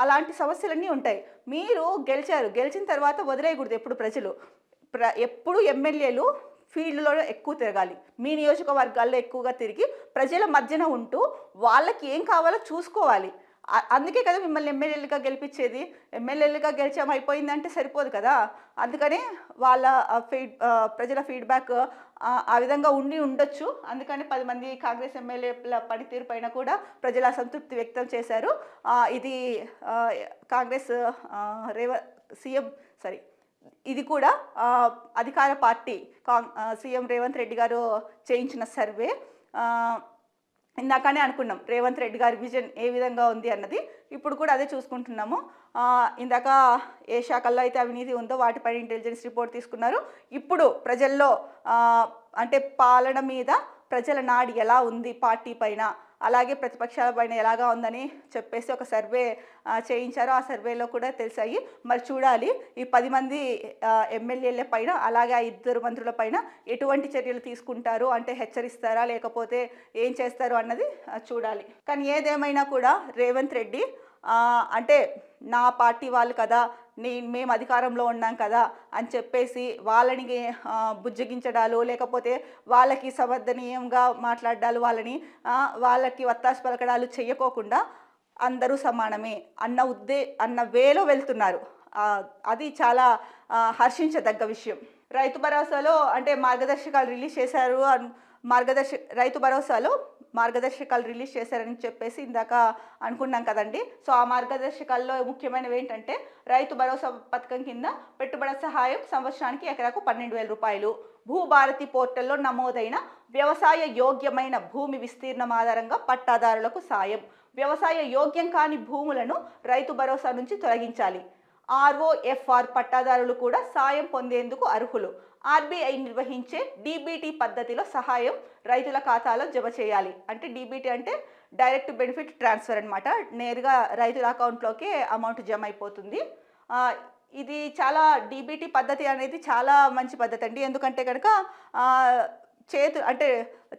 అలాంటి సమస్యలన్నీ ఉంటాయి. మీరు గెలిచిన తర్వాత వదిలేయకూడదు ఎప్పుడు ప్రజలు. ఎప్పుడు ఎమ్మెల్యేలు ఫీల్డ్లో ఎక్కువ తిరగాలి. మీ నియోజకవర్గాల్లో ఎక్కువగా తిరిగి ప్రజల మధ్యన ఉంటూ వాళ్ళకి ఏం కావాలో చూసుకోవాలి. అందుకే కదా మిమ్మల్ని ఎమ్మెల్యేలుగా గెలిపించేది. ఎమ్మెల్యేలుగా గెలిచాం అయిపోయిందంటే సరిపోదు కదా. అందుకనే వాళ్ళ ప్రజల ఫీడ్బ్యాక్ ఆ విధంగా ఉండొచ్చు. అందుకని 10 మంది కాంగ్రెస్ ఎమ్మెల్యేల పనితీరు పైన కూడా ప్రజల అసంతృప్తి వ్యక్తం చేశారు. ఇది కాంగ్రెస్ ఇది కూడా అధికార పార్టీ సీఎం రేవంత్ రెడ్డి గారు చేయించిన సర్వే. ఇందాకనే అనుకున్నాం రేవంత్ రెడ్డి గారి విజన్ ఏ విధంగా ఉంది అన్నది. ఇప్పుడు కూడా అదే చూసుకుంటున్నాము. ఇందాక ఏ శాఖల్లో అయితే అవినీతి ఉందో వాటిపైన ఇంటెలిజెన్స్ రిపోర్ట్ తీసుకున్నారు. ఇప్పుడు ప్రజల్లో అంటే పాలన మీద ప్రజల నాడి ఎలా ఉంది పార్టీ పైన, అలాగే ప్రతిపక్షాల పైన ఎలాగా ఉందని చెప్పేసి ఒక సర్వే చేయించారు. ఆ సర్వేలో కూడా తెలిసాయి. మరి చూడాలి ఈ 10 మంది ఎమ్మెల్యేల పైన, అలాగే 2 మంత్రుల పైన ఎటువంటి చర్యలు తీసుకుంటారు, అంటే హెచ్చరిస్తారా లేకపోతే ఏం చేస్తారు అన్నది చూడాలి. కానీ ఏదేమైనా కూడా రేవంత్ రెడ్డి అంటే నా పార్టీ వాళ్ళు కదా, మేము అధికారంలో ఉన్నాం కదా అని చెప్పేసి వాళ్ళని బుజ్జగించడాలు, లేకపోతే వాళ్ళకి సమర్థనీయంగా మాట్లాడాలు, వాళ్ళకి వత్తాసు పలకడాలు చేయకోకుండా అందరూ సమానమే అన్న వేలో వెళ్తున్నారు. అది చాలా హర్షించదగ్గ విషయం. రైతు భరోసాలో అంటే మార్గదర్శకాలు రిలీజ్ చేశారు. రైతు భరోసాలో మార్గదర్శకాలు రిలీజ్ చేశారని చెప్పేసి ఇందాక అనుకున్నాం కదండి. సో ఆ మార్గదర్శకాల్లో ముఖ్యమైనవి ఏంటంటే, రైతు భరోసా పథకం కింద పెట్టుబడి సహాయం సంవత్సరానికి ఎకరాకు 12,000 రూపాయలు, భూభారతి పోర్టల్లో నమోదైన వ్యవసాయ యోగ్యమైన భూమి విస్తీర్ణం ఆధారంగా పట్టాదారులకు సాయం, వ్యవసాయ యోగ్యం కాని భూములను రైతు భరోసా నుంచి తొలగించాలి, ఆర్ఓఎఫ్ఆర్ పట్టాదారులు కూడా సాయం పొందేందుకు అర్హులు, ఆర్బీఐ నిర్వహించే డీబీటీ పద్ధతిలో సహాయం రైతుల ఖాతాలో జమ చేయాలి. అంటే డీబీటీ అంటే డైరెక్ట్ బెనిఫిట్ ట్రాన్స్ఫర్ అనమాట. నేరుగా రైతుల అకౌంట్లోకి అమౌంట్ జమ అయిపోతుంది. ఇది చాలా డీబీటీ పద్ధతి అనేది చాలా మంచి పద్ధతి అండి. ఎందుకంటే కనుక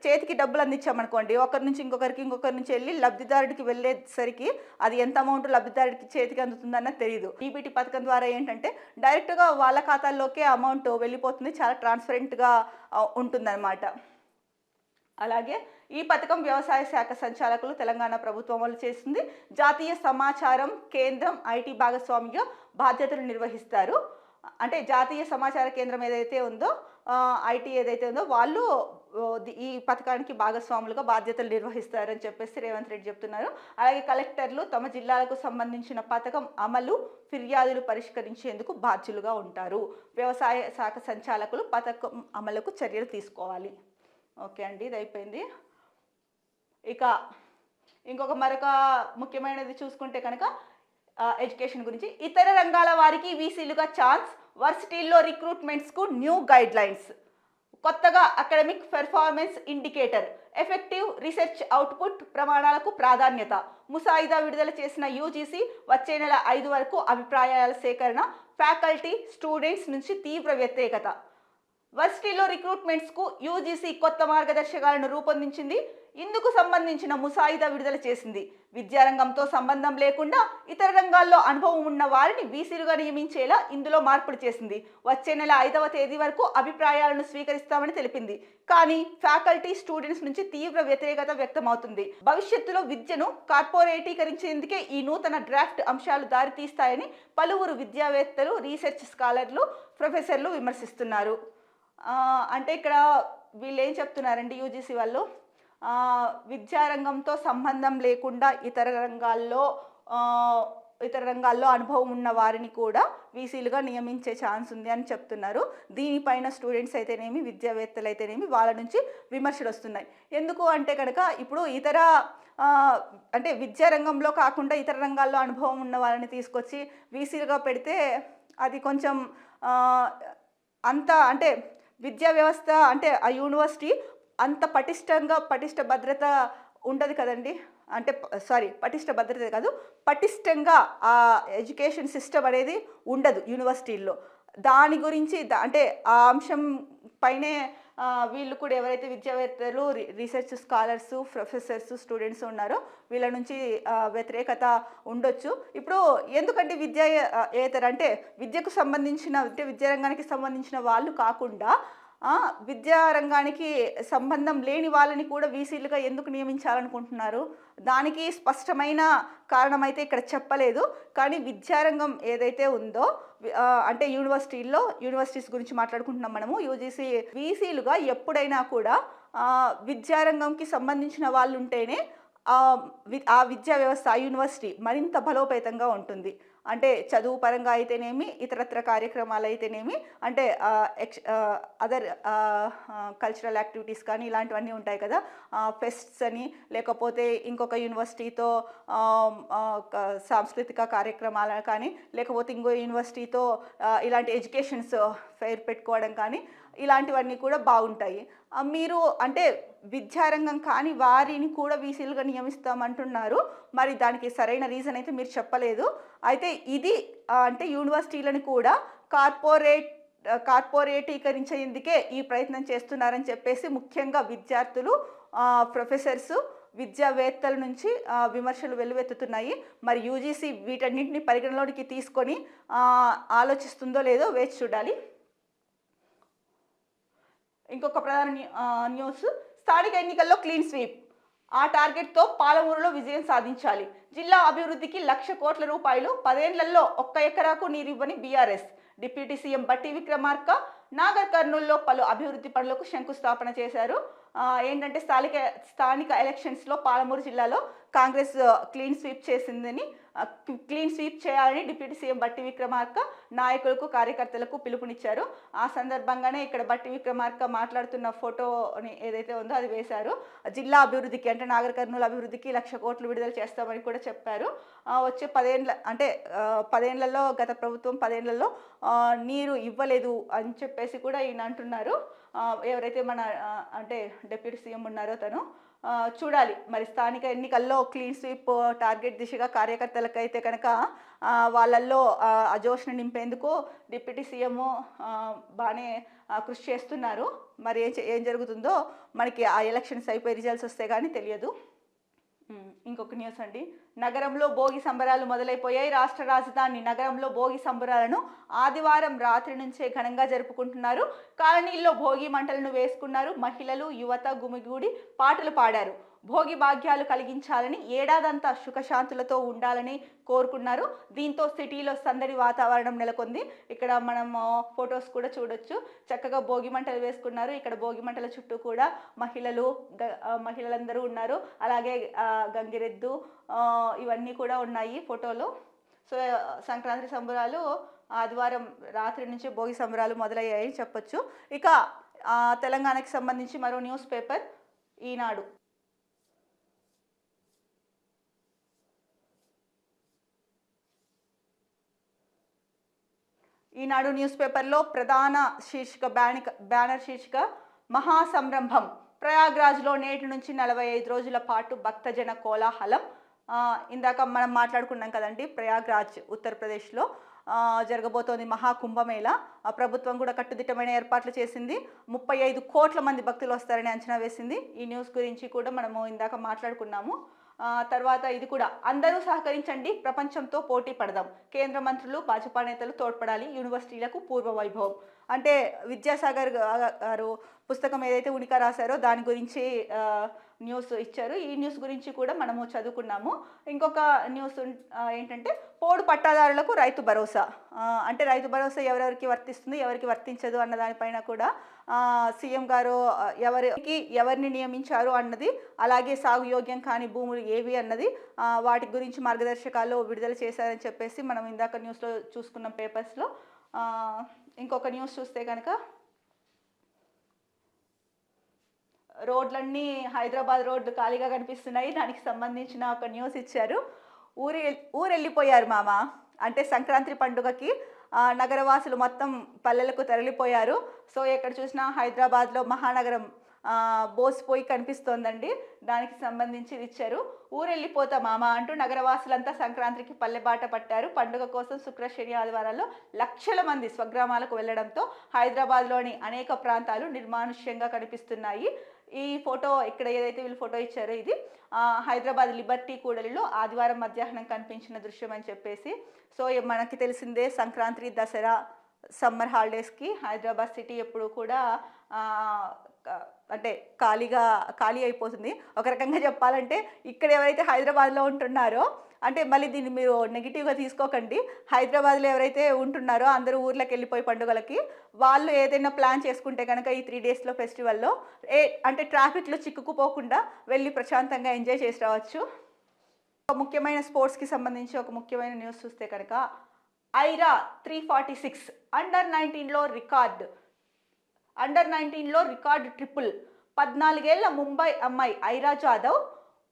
చేతికి డబ్బులు అందించామనుకోండి, ఒకరి నుంచి ఇంకొకరి నుంచి వెళ్ళి లబ్ధిదారుడికి వెళ్ళేసరికి అది ఎంత అమౌంట్ లబ్ధిదారుడికి చేతికి అందుతుందన్నది తెలియదు. డీబీటీ పథకం ద్వారా ఏంటంటే డైరెక్ట్గా వాళ్ళ ఖాతాల్లోకే అమౌంట్ వెళ్ళిపోతుంది. చాలా ట్రాన్స్పరెంట్గా ఉంటుందన్నమాట. అలాగే ఈ పథకం వ్యవసాయ శాఖ సంచాలకులు తెలంగాణ ప్రభుత్వం అమలు చేస్తుంది. జాతీయ సమాచారం కేంద్రం ఐటీ భాగస్వామిగా బాధ్యతలు నిర్వహిస్తారు. అంటే జాతీయ సమాచార కేంద్రం ఏదైతే ఉందో ఐటీ ఏదైతే ఉందో వాళ్ళు ఈ పథకానికి భాగస్వాములుగా బాధ్యతలు నిర్వహిస్తారని చెప్పేసి రేవంత్ రెడ్డి చెప్తున్నారు. అలాగే కలెక్టర్లు తమ జిల్లాలకు సంబంధించిన పథకం అమలు ఫిర్యాదులు పరిష్కరించేందుకు బాధ్యులుగా ఉంటారు. వ్యవసాయ శాఖ సంచాలకులు పథకం అమలుకు చర్యలు తీసుకోవాలి. ఓకే అండి, ఇది అయిపోయింది. ఇక మరొక ముఖ్యమైనది చూసుకుంటే కనుక ఎడ్యుకేషన్ గురించి. ఇతర రంగాల వారికి వీసీలుగా ఛాన్స్, వర్సిటీల్లో రిక్రూట్మెంట్స్కు న్యూ గైడ్ లైన్స్. కొత్తగా academic performance indicator, effective research output ప్రమాణాలకు ప్రాధాన్యత. ముసాయిదా విడుదల చేసిన యూజీసీ వచ్చే నెల 5 వరకు అభిప్రాయాల సేకరణ. ఫ్యాకల్టీ స్టూడెంట్స్ నుంచి తీవ్ర వ్యతిరేకత. వర్సిటీలో రిక్రూట్మెంట్స్కు యూజీసీ కొత్త మార్గదర్శకాలను రూపొందించింది. ఇందుకు సంబంధించిన ముసాయిదా విడుదల చేసింది. విద్యారంగంతో సంబంధం లేకుండా ఇతర రంగాల్లో అనుభవం ఉన్న వారిని వీసీలుగా నియమించేలా ఇందులో మార్పులు చేసింది. వచ్చే నెల 5వ తేదీ వరకు అభిప్రాయాలను స్వీకరిస్తామని తెలిపింది. కానీ ఫ్యాకల్టీ స్టూడెంట్స్ నుంచి తీవ్ర వ్యతిరేకత వ్యక్తమవుతుంది. భవిష్యత్తులో విద్యను కార్పొరేటీకరించేందుకే ఈ నూతన డ్రాఫ్ట్ అంశాలు దారితీస్తాయని పలువురు విద్యావేత్తలు, రీసెర్చ్ స్కాలర్లు, ప్రొఫెసర్లు విమర్శిస్తున్నారు. అంటే ఇక్కడ వీళ్ళు ఏం చెప్తున్నారండి, యూజీసీ వాళ్ళు విద్యారంగంతో సంబంధం లేకుండా ఇతర రంగాల్లో అనుభవం ఉన్న వారిని కూడా వీసీలుగా నియమించే ఛాన్స్ ఉంది అని చెప్తున్నారు. దీనిపైన స్టూడెంట్స్ అయితేనేమి, విద్యావేత్తలు అయితేనేమి వాళ్ళ నుంచి విమర్శలు వస్తున్నాయి. ఎందుకు అంటే కనుక ఇప్పుడు అంటే విద్యారంగంలో కాకుండా ఇతర రంగాల్లో అనుభవం ఉన్న వాళ్ళని తీసుకొచ్చి వీసీలుగా పెడితే అది కొంచెం అంటే విద్యా వ్యవస్థ అంటే ఆ యూనివర్సిటీ అంత పటిష్ట భద్రత ఉండదు కదండి. అంటే పటిష్ట భద్రత కాదు, పటిష్టంగా ఆ ఎడ్యుకేషన్ సిస్టమ్ అనేది ఉండదు యూనివర్సిటీల్లో. దాని గురించి అంటే ఆ అంశం పైనే వీళ్ళు కూడా ఎవరైతే విద్యావేత్తలు, రీసెర్చ్ స్కాలర్స్, ప్రొఫెసర్స్, స్టూడెంట్స్ ఉన్నారో వీళ్ళ నుంచి వ్యతిరేకత ఉండొచ్చు. ఇప్పుడు ఎందుకంటే అంటే విద్యకు సంబంధించిన విద్యారంగానికి సంబంధించిన వాళ్ళు కాకుండా విద్యారంగానికి సంబంధం లేని వాళ్ళని కూడా వీసీలుగా ఎందుకు నియమించాలనుకుంటున్నారు? దానికి స్పష్టమైన కారణం అయితే ఇక్కడ చెప్పలేదు. కానీ విద్యారంగం ఏదైతే ఉందో అంటే యూనివర్సిటీస్ గురించి మాట్లాడుకుంటున్నాం మనము. యూజీసీ వీసీలుగా ఎప్పుడైనా కూడా విద్యారంగంకి సంబంధించిన వాళ్ళు ఉంటేనే ఆ విద్యా వ్యవస్థ, ఆ యూనివర్సిటీ మరింత బలోపేతంగా ఉంటుంది. అంటే చదువు పరంగా అయితేనేమి, ఇతరత్ర కార్యక్రమాలు అయితేనేమి, అంటే అదర్ కల్చరల్ యాక్టివిటీస్ కానీ ఇలాంటివన్నీ ఉంటాయి కదా, ఫెస్ట్స్ అని, లేకపోతే ఇంకొక యూనివర్సిటీతో సాంస్కృతిక కార్యక్రమాలు కానీ, లేకపోతే ఇంకో యూనివర్సిటీతో ఇలాంటి ఎడ్యుకేషన్స్ ఫెయిర్ పెట్టుకోవడం కానీ ఇలాంటివన్నీ కూడా బాగుంటాయి. మీరు అంటే విద్యారంగం కానీ వారిని కూడా వీసీలుగా నియమిస్తామంటున్నారు. మరి దానికి సరైన రీజన్ అయితే మీరు చెప్పలేదు. అయితే ఇది అంటే యూనివర్సిటీలను కూడా కార్పొరేటీకరించేందుకే ఈ ప్రయత్నం చేస్తున్నారని చెప్పేసి ముఖ్యంగా విద్యార్థులు, ప్రొఫెసర్స్, విద్యావేత్తల నుంచి విమర్శలు వెల్లువెత్తుతున్నాయి. మరి యూజీసీ వీటన్నింటినీ పరిగణలోనికి తీసుకొని ఆలోచిస్తుందో లేదో వేచి చూడాలి. ఇంకొక ప్రధాన న్యూస్, స్థానిక ఎన్నికల్లో క్లీన్ స్వీప్. ఆ టార్గెట్తో పాలమూరులో విజయం సాధించాలి. జిల్లా అభివృద్ధికి 1,00,000 కోట్ల రూపాయలు. 10 ఏళ్లలో 1 ఎకరాకు నీరివ్వని బీఆర్ఎస్. డిప్యూటీ సీఎం బట్టి విక్రమార్క నాగర్ కర్నూల్లో పలు అభివృద్ధి పనులకు శంకుస్థాపన చేశారు. ఏంటంటే స్థానిక ఎలక్షన్స్లో పాలమూరు జిల్లాలో కాంగ్రెస్ క్లీన్ స్వీప్ చేయాలని డిప్యూటీ సీఎం బట్టి విక్రమార్క నాయకులకు, కార్యకర్తలకు పిలుపునిచ్చారు. ఆ సందర్భంగానే ఇక్కడ బట్టి విక్రమార్క మాట్లాడుతున్న ఫోటోని ఏదైతే ఉందో అది వేశారు. జిల్లా అభివృద్ధికి అంటే నాగర్ కర్నూలు అభివృద్ధికి 1,00,000 కోట్లు విడుదల చేస్తామని కూడా చెప్పారు. వచ్చే 10 ఏళ్లలో గత ప్రభుత్వం 10 ఏళ్లలో నీరు ఇవ్వలేదు అని చెప్పేసి కూడా ఈయన అంటున్నారు. ఎవరైతే మన అంటే డిప్యూటీ సీఎం ఉన్నారో తను చూడాలి మరి స్థానిక ఎన్నికల్లో క్లీన్ స్వీప్ టార్గెట్ దిశగా కార్యకర్తలకైతే కనుక వాళ్ళల్లో అజోష్ను నింపేందుకు డిప్యూటీ సీఎం బాగానే కృషి చేస్తున్నారు. మరి ఏం జరుగుతుందో మనకి ఆ ఎలక్షన్స్ అయిపోయి రిజల్ట్స్ వస్తే కానీ తెలియదు. ఇంకొక న్యూస్ అండి. నగరంలో భోగి సంబరాలు మొదలైపోయాయి. రాష్ట్ర రాజధాని నగరంలో భోగి సంబరాలను ఆదివారం రాత్రి నుంచే ఘనంగా జరుపుకుంటున్నారు. కాలనీల్లో భోగి మంటలను వేసుకున్నారు. మహిళలు, యువత గుమిగూడి పాటలు పాడారు. భోగి భాగ్యాలు కలిగించాలని, ఏడాదంతా సుఖశాంతులతో ఉండాలని కోరుకున్నారు. దీంతో సిటీలో సందడి వాతావరణం నెలకొంది. ఇక్కడ మనం ఫొటోస్ కూడా చూడొచ్చు. చక్కగా భోగి మంటలు వేసుకున్నారు. ఇక్కడ భోగి మంటల చుట్టూ కూడా మహిళలందరూ ఉన్నారు. అలాగే గంగిరెద్దు ఇవన్నీ కూడా ఉన్నాయి ఫోటోలో. సో సంక్రాంతి సంబరాలు ఆదివారం రాత్రి నుంచి భోగి సంబరాలు మొదలయ్యాయి చెప్పొచ్చు. ఇక తెలంగాణకి సంబంధించి మరో న్యూస్ పేపర్ ఈనాడు. ఈనాడు న్యూస్ పేపర్లో ప్రధాన శీర్షిక బ్యానర్ శీర్షిక మహాసంరంభం. ప్రయాగ్రాజ్లో నేటి నుంచి 45 రోజుల పాటు భక్తజన కోలాహలం. ఇందాక మనం మాట్లాడుకున్నాం కదండి, ప్రయాగ్రాజ్ ఉత్తరప్రదేశ్లో జరగబోతోంది మహాకుంభమేళ. ప్రభుత్వం కూడా కట్టుదిట్టమైన ఏర్పాట్లు చేసింది. 35 కోట్ల మంది భక్తులు వస్తారని అంచనా వేసింది. ఈ న్యూస్ గురించి కూడా మనము ఇందాక మాట్లాడుకున్నాము. తర్వాత ఇది కూడా, అందరూ సహకరించండి, ప్రపంచంతో పోటీ పడదాం. కేంద్ర మంత్రులు, భాజపా నేతలు తోడ్పడాలి, యూనివర్సిటీలకు పూర్వ వైభవం. అంటే విద్యాసాగర్ గారు పుస్తకం ఏదైతే ఉనిక రాశారో దాని గురించి న్యూస్ ఇచ్చారు. ఈ న్యూస్ గురించి కూడా మనము చదువుకున్నాము. ఇంకొక న్యూస్ ఏంటంటే పోడు పట్టాదారులకు రైతు భరోసా. అంటే రైతు భరోసా ఎవరెవరికి వర్తిస్తుంది, ఎవరికి వర్తించదు అన్న దానిపైన కూడా సీఎం గారు ఎవరిని నియమించారు అన్నది, అలాగే సాగు యోగ్యం కాని భూములు ఏవి అన్నది, వాటి గురించి మార్గదర్శకాలు విడుదల చేశారని చెప్పేసి మనం ఇందాక న్యూస్లో చూసుకున్న పేపర్స్లో. ఇంకొక న్యూస్ చూస్తే కనుక, రోడ్లన్నీ హైదరాబాద్ రోడ్లు ఖాళీగా కనిపిస్తున్నాయి. దానికి సంబంధించిన ఒక న్యూస్ ఇచ్చారు. ఊరెళ్ళిపోయారు మామ అంటే సంక్రాంతి పండుగకి నగరవాసులు మొత్తం పల్లెలకు తరలిపోయారు. సో ఎక్కడ చూసినా హైదరాబాద్లో మహానగరం బోసిపోయి కనిపిస్తోందండి. దానికి సంబంధించి ఇచ్చారు. ఊరెళ్ళిపోతా మామ అంటూ నగరవాసులంతా సంక్రాంతికి పల్లెబాట పట్టారు. పండుగ కోసం శుక్ర, శని, ఆదివారాల్లో లక్షల మంది స్వగ్రామాలకు వెళ్లడంతో హైదరాబాద్లోని అనేక ప్రాంతాలు నిర్మానుష్యంగా కనిపిస్తున్నాయి. ఈ ఫోటో ఇక్కడ ఏదైతే వీళ్ళు ఫోటో ఇచ్చారో ఇది హైదరాబాద్ లిబర్టీ కూడలిలో ఆదివారం మధ్యాహ్నం కనిపించిన దృశ్యం అని చెప్పేసి. సో మనకి తెలిసిందే, సంక్రాంతి, దసరా, సమ్మర్ హాలిడేస్కి హైదరాబాద్ సిటీ ఎప్పుడు కూడా అంటే ఖాళీ అయిపోతుంది. ఒక రకంగా చెప్పాలంటే ఇక్కడ ఎవరైతే హైదరాబాద్లో ఉంటున్నారో, అంటే మళ్ళీ దీన్ని మీరు నెగిటివ్గా తీసుకోకండి, హైదరాబాద్లో ఎవరైతే ఉంటున్నారో అందరూ ఊర్లోకి వెళ్ళిపోయి పండుగలకి, వాళ్ళు ఏదైనా ప్లాన్ చేసుకుంటే కనుక ఈ 3 డేస్లో ఫెస్టివల్లో అంటే ట్రాఫిక్లో చిక్కుకుపోకుండా వెళ్ళి ప్రశాంతంగా ఎంజాయ్ చేసి రావచ్చు. ఒక ముఖ్యమైన స్పోర్ట్స్కి సంబంధించి ఒక ముఖ్యమైన న్యూస్ చూస్తే కనుక, ఐరా 346 అండర్ 19లో రికార్డు ట్రిపుల్. 14 ఏళ్ల ముంబై అమ్మాయి ఐరా జాదవ్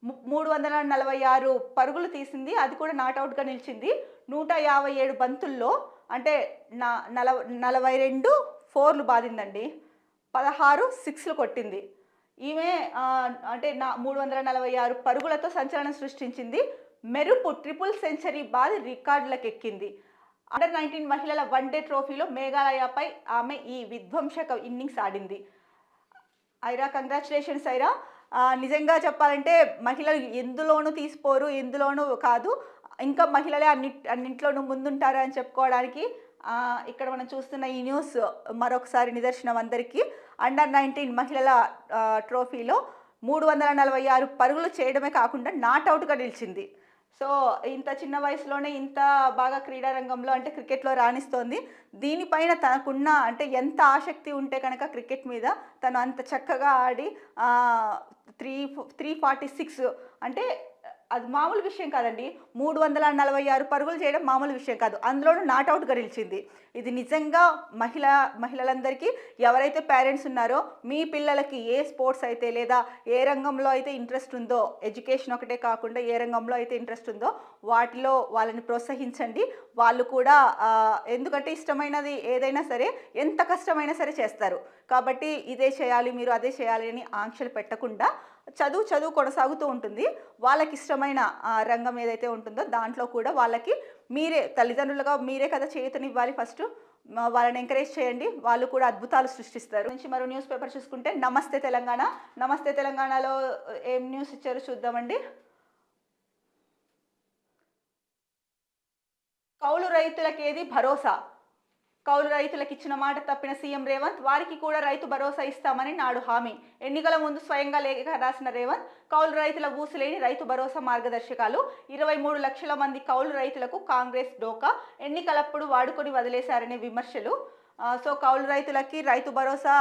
346 పరుగులు తీసింది. అది కూడా నాట్అవుట్గా నిలిచింది. 157 బంతుల్లో అంటే 42 ఫోర్లు బాదిందండి, 16 సిక్స్లు కొట్టింది. ఈమె అంటే 346 పరుగులతో సంచలనం సృష్టించింది. మెరుపు ట్రిపుల్ సెంచరీ బాది రికార్డులకు ఎక్కింది. అండర్ 19 మహిళల వన్డే ట్రోఫీలో మేఘాలయపై ఆమె ఈ విధ్వంసక ఇన్నింగ్స్ ఆడింది. ఐరా, కంగ్రాచులేషన్స్ ఐరా. నిజంగా చెప్పాలంటే మహిళలు ఎందులోనూ తీసిపోరు, ఎందులోనూ కాదు, ఇంకా మహిళలే అన్నింట్లోనూ ముందుంటారు అని చెప్పుకోవడానికి ఇక్కడ మనం చూస్తున్న ఈ న్యూస్ మరొకసారి నిదర్శనం అందరికీ. అండర్ 19 మహిళల ట్రోఫీలో 346 పరుగులు చేయడమే కాకుండా నాట్అవుట్గా నిలిచింది. సో ఇంత చిన్న వయసులోనే ఇంత బాగా క్రీడారంగంలో అంటే క్రికెట్లో రాణిస్తోంది. దీనిపైన తనకున్న అంటే ఎంత ఆసక్తి ఉంటే కనుక క్రికెట్ మీద తను అంత చక్కగా ఆడి 346 అంటే అది మామూలు విషయం కాదండి. 346 పరుగులు చేయడం మామూలు విషయం కాదు, అందులోనూ నాట్అవుట్గా నిలిచింది. ఇది నిజంగా మహిళలందరికీ, ఎవరైతే పేరెంట్స్ ఉన్నారో మీ పిల్లలకి ఏ స్పోర్ట్స్ అయితే లేదా ఏ రంగంలో అయితే ఇంట్రెస్ట్ ఉందో, ఎడ్యుకేషన్ ఒకటే కాకుండా ఏ రంగంలో అయితే ఇంట్రెస్ట్ ఉందో వాటిలో వాళ్ళని ప్రోత్సహించండి. వాళ్ళు కూడా ఎందుకంటే ఇష్టమైనది ఏదైనా సరే ఎంత కష్టమైనా సరే చేస్తారు. కాబట్టి ఇదే చేయాలి, మీరు అదే చేయాలి అని ఆంక్షలు పెట్టకుండా చదువు కొనసాగుతూ ఉంటుంది. వాళ్ళకి ఇష్టమైన రంగం ఏదైతే ఉంటుందో దాంట్లో కూడా వాళ్ళకి మీరే తల్లిదండ్రులుగా మీరే కదా చేతనివ్వాలి. ఫస్ట్ వాళ్ళని ఎంకరేజ్ చేయండి, వాళ్ళు కూడా అద్భుతాలు సృష్టిస్తారు. నుంచి మరో న్యూస్ పేపర్ చూసుకుంటే నమస్తే తెలంగాణలో ఏం న్యూస్ ఇచ్చారో చూద్దామండి. కౌలు రైతులకేది భరోసా? కౌలు రైతులకు ఇచ్చిన మాట తప్పిన సీఎం రేవంత్, వారికి కూడా రైతు భరోసా ఇస్తామని నాడు హామీ. ఎన్నికల ముందు స్వయంగా లేఖ రాసిన రేవంత్, కౌలు రైతుల ఊసులేని రైతు భరోసా మార్గదర్శకాలు. 23 లక్షల మంది కౌలు రైతులకు కాంగ్రెస్ డోకా, ఎన్నికలప్పుడు వాడుకొని వదిలేశారనే విమర్శలు. సో కౌలు రైతులకి రైతు భరోసా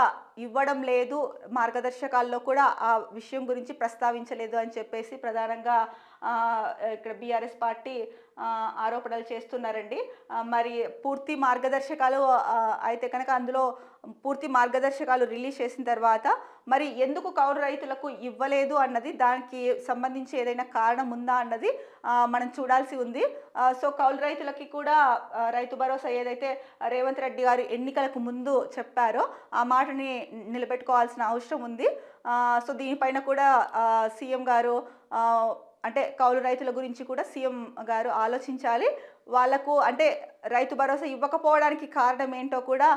ఇవ్వడం లేదు, మార్గదర్శకాల్లో కూడా ఆ విషయం గురించి ప్రస్తావించలేదు అని చెప్పేసి ప్రధానంగా ఇక్కడ బీఆర్ఎస్ పార్టీ ఆరోపణలు చేస్తున్నారండి. మరి పూర్తి మార్గదర్శకాలు అయితే కనుక అందులో పూర్తి మార్గదర్శకాలు రిలీజ్ చేసిన తర్వాత మరి ఎందుకు కౌలు రైతులకు ఇవ్వలేదు అన్నది, దానికి సంబంధించి ఏదైనా కారణం ఉందా అన్నది మనం చూడాల్సి ఉంది. సో కౌలు రైతులకి కూడా రైతు భరోసా ఏదైతే రేవంత్ రెడ్డి గారు ఎన్నికలకు ముందు చెప్పారో ఆ మాటని నిలబెట్టుకోవాల్సిన అవసరం ఉంది. సో దీనిపైన కూడా సీఎం గారు అంటే కౌలు రైతుల గురించి కూడా సీఎం గారు ఆలోచించాలి. వాళ్లకు అంటే రైతు భరోసా ఇవ్వకపోవడానికి కారణం ఏంటో కూడా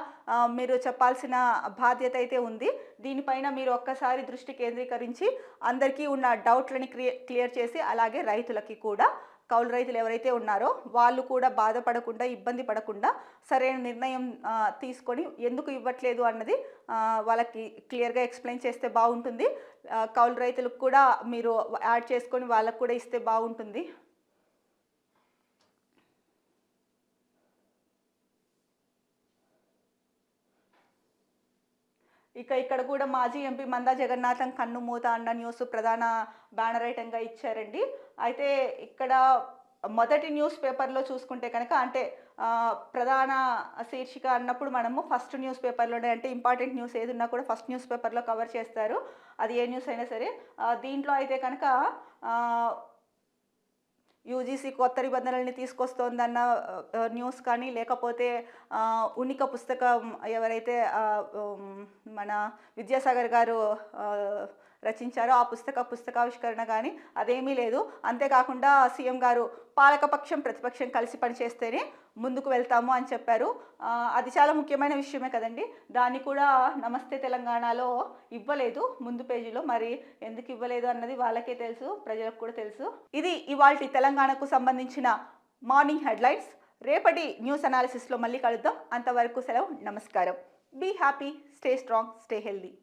మీరు చెప్పాల్సిన బాధ్యత అయితే ఉంది. దీనిపైన మీరు ఒక్కసారి దృష్టి కేంద్రీకరించి అందరికీ ఉన్న డౌట్లని క్లియర్ చేసి, అలాగే రైతులకి కూడా, కౌలు రైతులు ఎవరైతే ఉన్నారో వాళ్ళు కూడా బాధపడకుండా, ఇబ్బంది పడకుండా సరైన నిర్ణయం తీసుకొని ఎందుకు ఇవ్వట్లేదు అన్నది వాళ్ళకి క్లియర్గా ఎక్స్ప్లెయిన్ చేస్తే బాగుంటుంది. కౌలు రైతులకు కూడా మీరు యాడ్ చేసుకొని వాళ్ళకు కూడా ఇస్తే బాగుంటుంది. ఇక ఇక్కడ కూడా మాజీ ఎంపీ మందా జగన్నాథం కన్ను మూత అన్న న్యూస్ ప్రధాన బ్యానర్ ఐటంగా ఇచ్చారండి. అయితే ఇక్కడ మొదటి న్యూస్ పేపర్లో చూసుకుంటే కనుక అంటే ప్రధాన శీర్షిక అన్నప్పుడు మనము ఫస్ట్ న్యూస్ పేపర్లోనే, అంటే ఇంపార్టెంట్ న్యూస్ ఏది ఉన్నా కూడా ఫస్ట్ న్యూస్ పేపర్లో కవర్ చేస్తారు, అది ఏ న్యూస్ అయినా సరే. దీంట్లో అయితే కనుక యూజీసీ కొత్త నిబంధనల్ని తీసుకొస్తోందన్న న్యూస్ కానీ, లేకపోతే ఉనిక పుస్తకం ఎవరైతే మన విద్యాసాగర్ గారు రచించారో ఆ పుస్తకావిష్కరణ కానీ అదేమీ లేదు. అంతేకాకుండా సీఎం గారు పాలకపక్షం ప్రతిపక్షం కలిసి పనిచేస్తేనే ముందుకు వెళ్తాము అని చెప్పారు. అది చాలా ముఖ్యమైన విషయమే కదండి. దాన్ని కూడా నమస్తే తెలంగాణలో ఇవ్వలేదు ముందు పేజీలో. మరి ఎందుకు ఇవ్వలేదు అన్నది వాళ్ళకే తెలుసు, ప్రజలకు కూడా తెలుసు. ఇది ఇవాల్టి తెలంగాణకు సంబంధించిన మార్నింగ్ హెడ్లైన్స్. రేపటి న్యూస్ అనాలిసిస్లో మళ్ళీ కలుద్దాం. అంతవరకు సెలవు, నమస్కారం. Be happy, stay strong, stay healthy.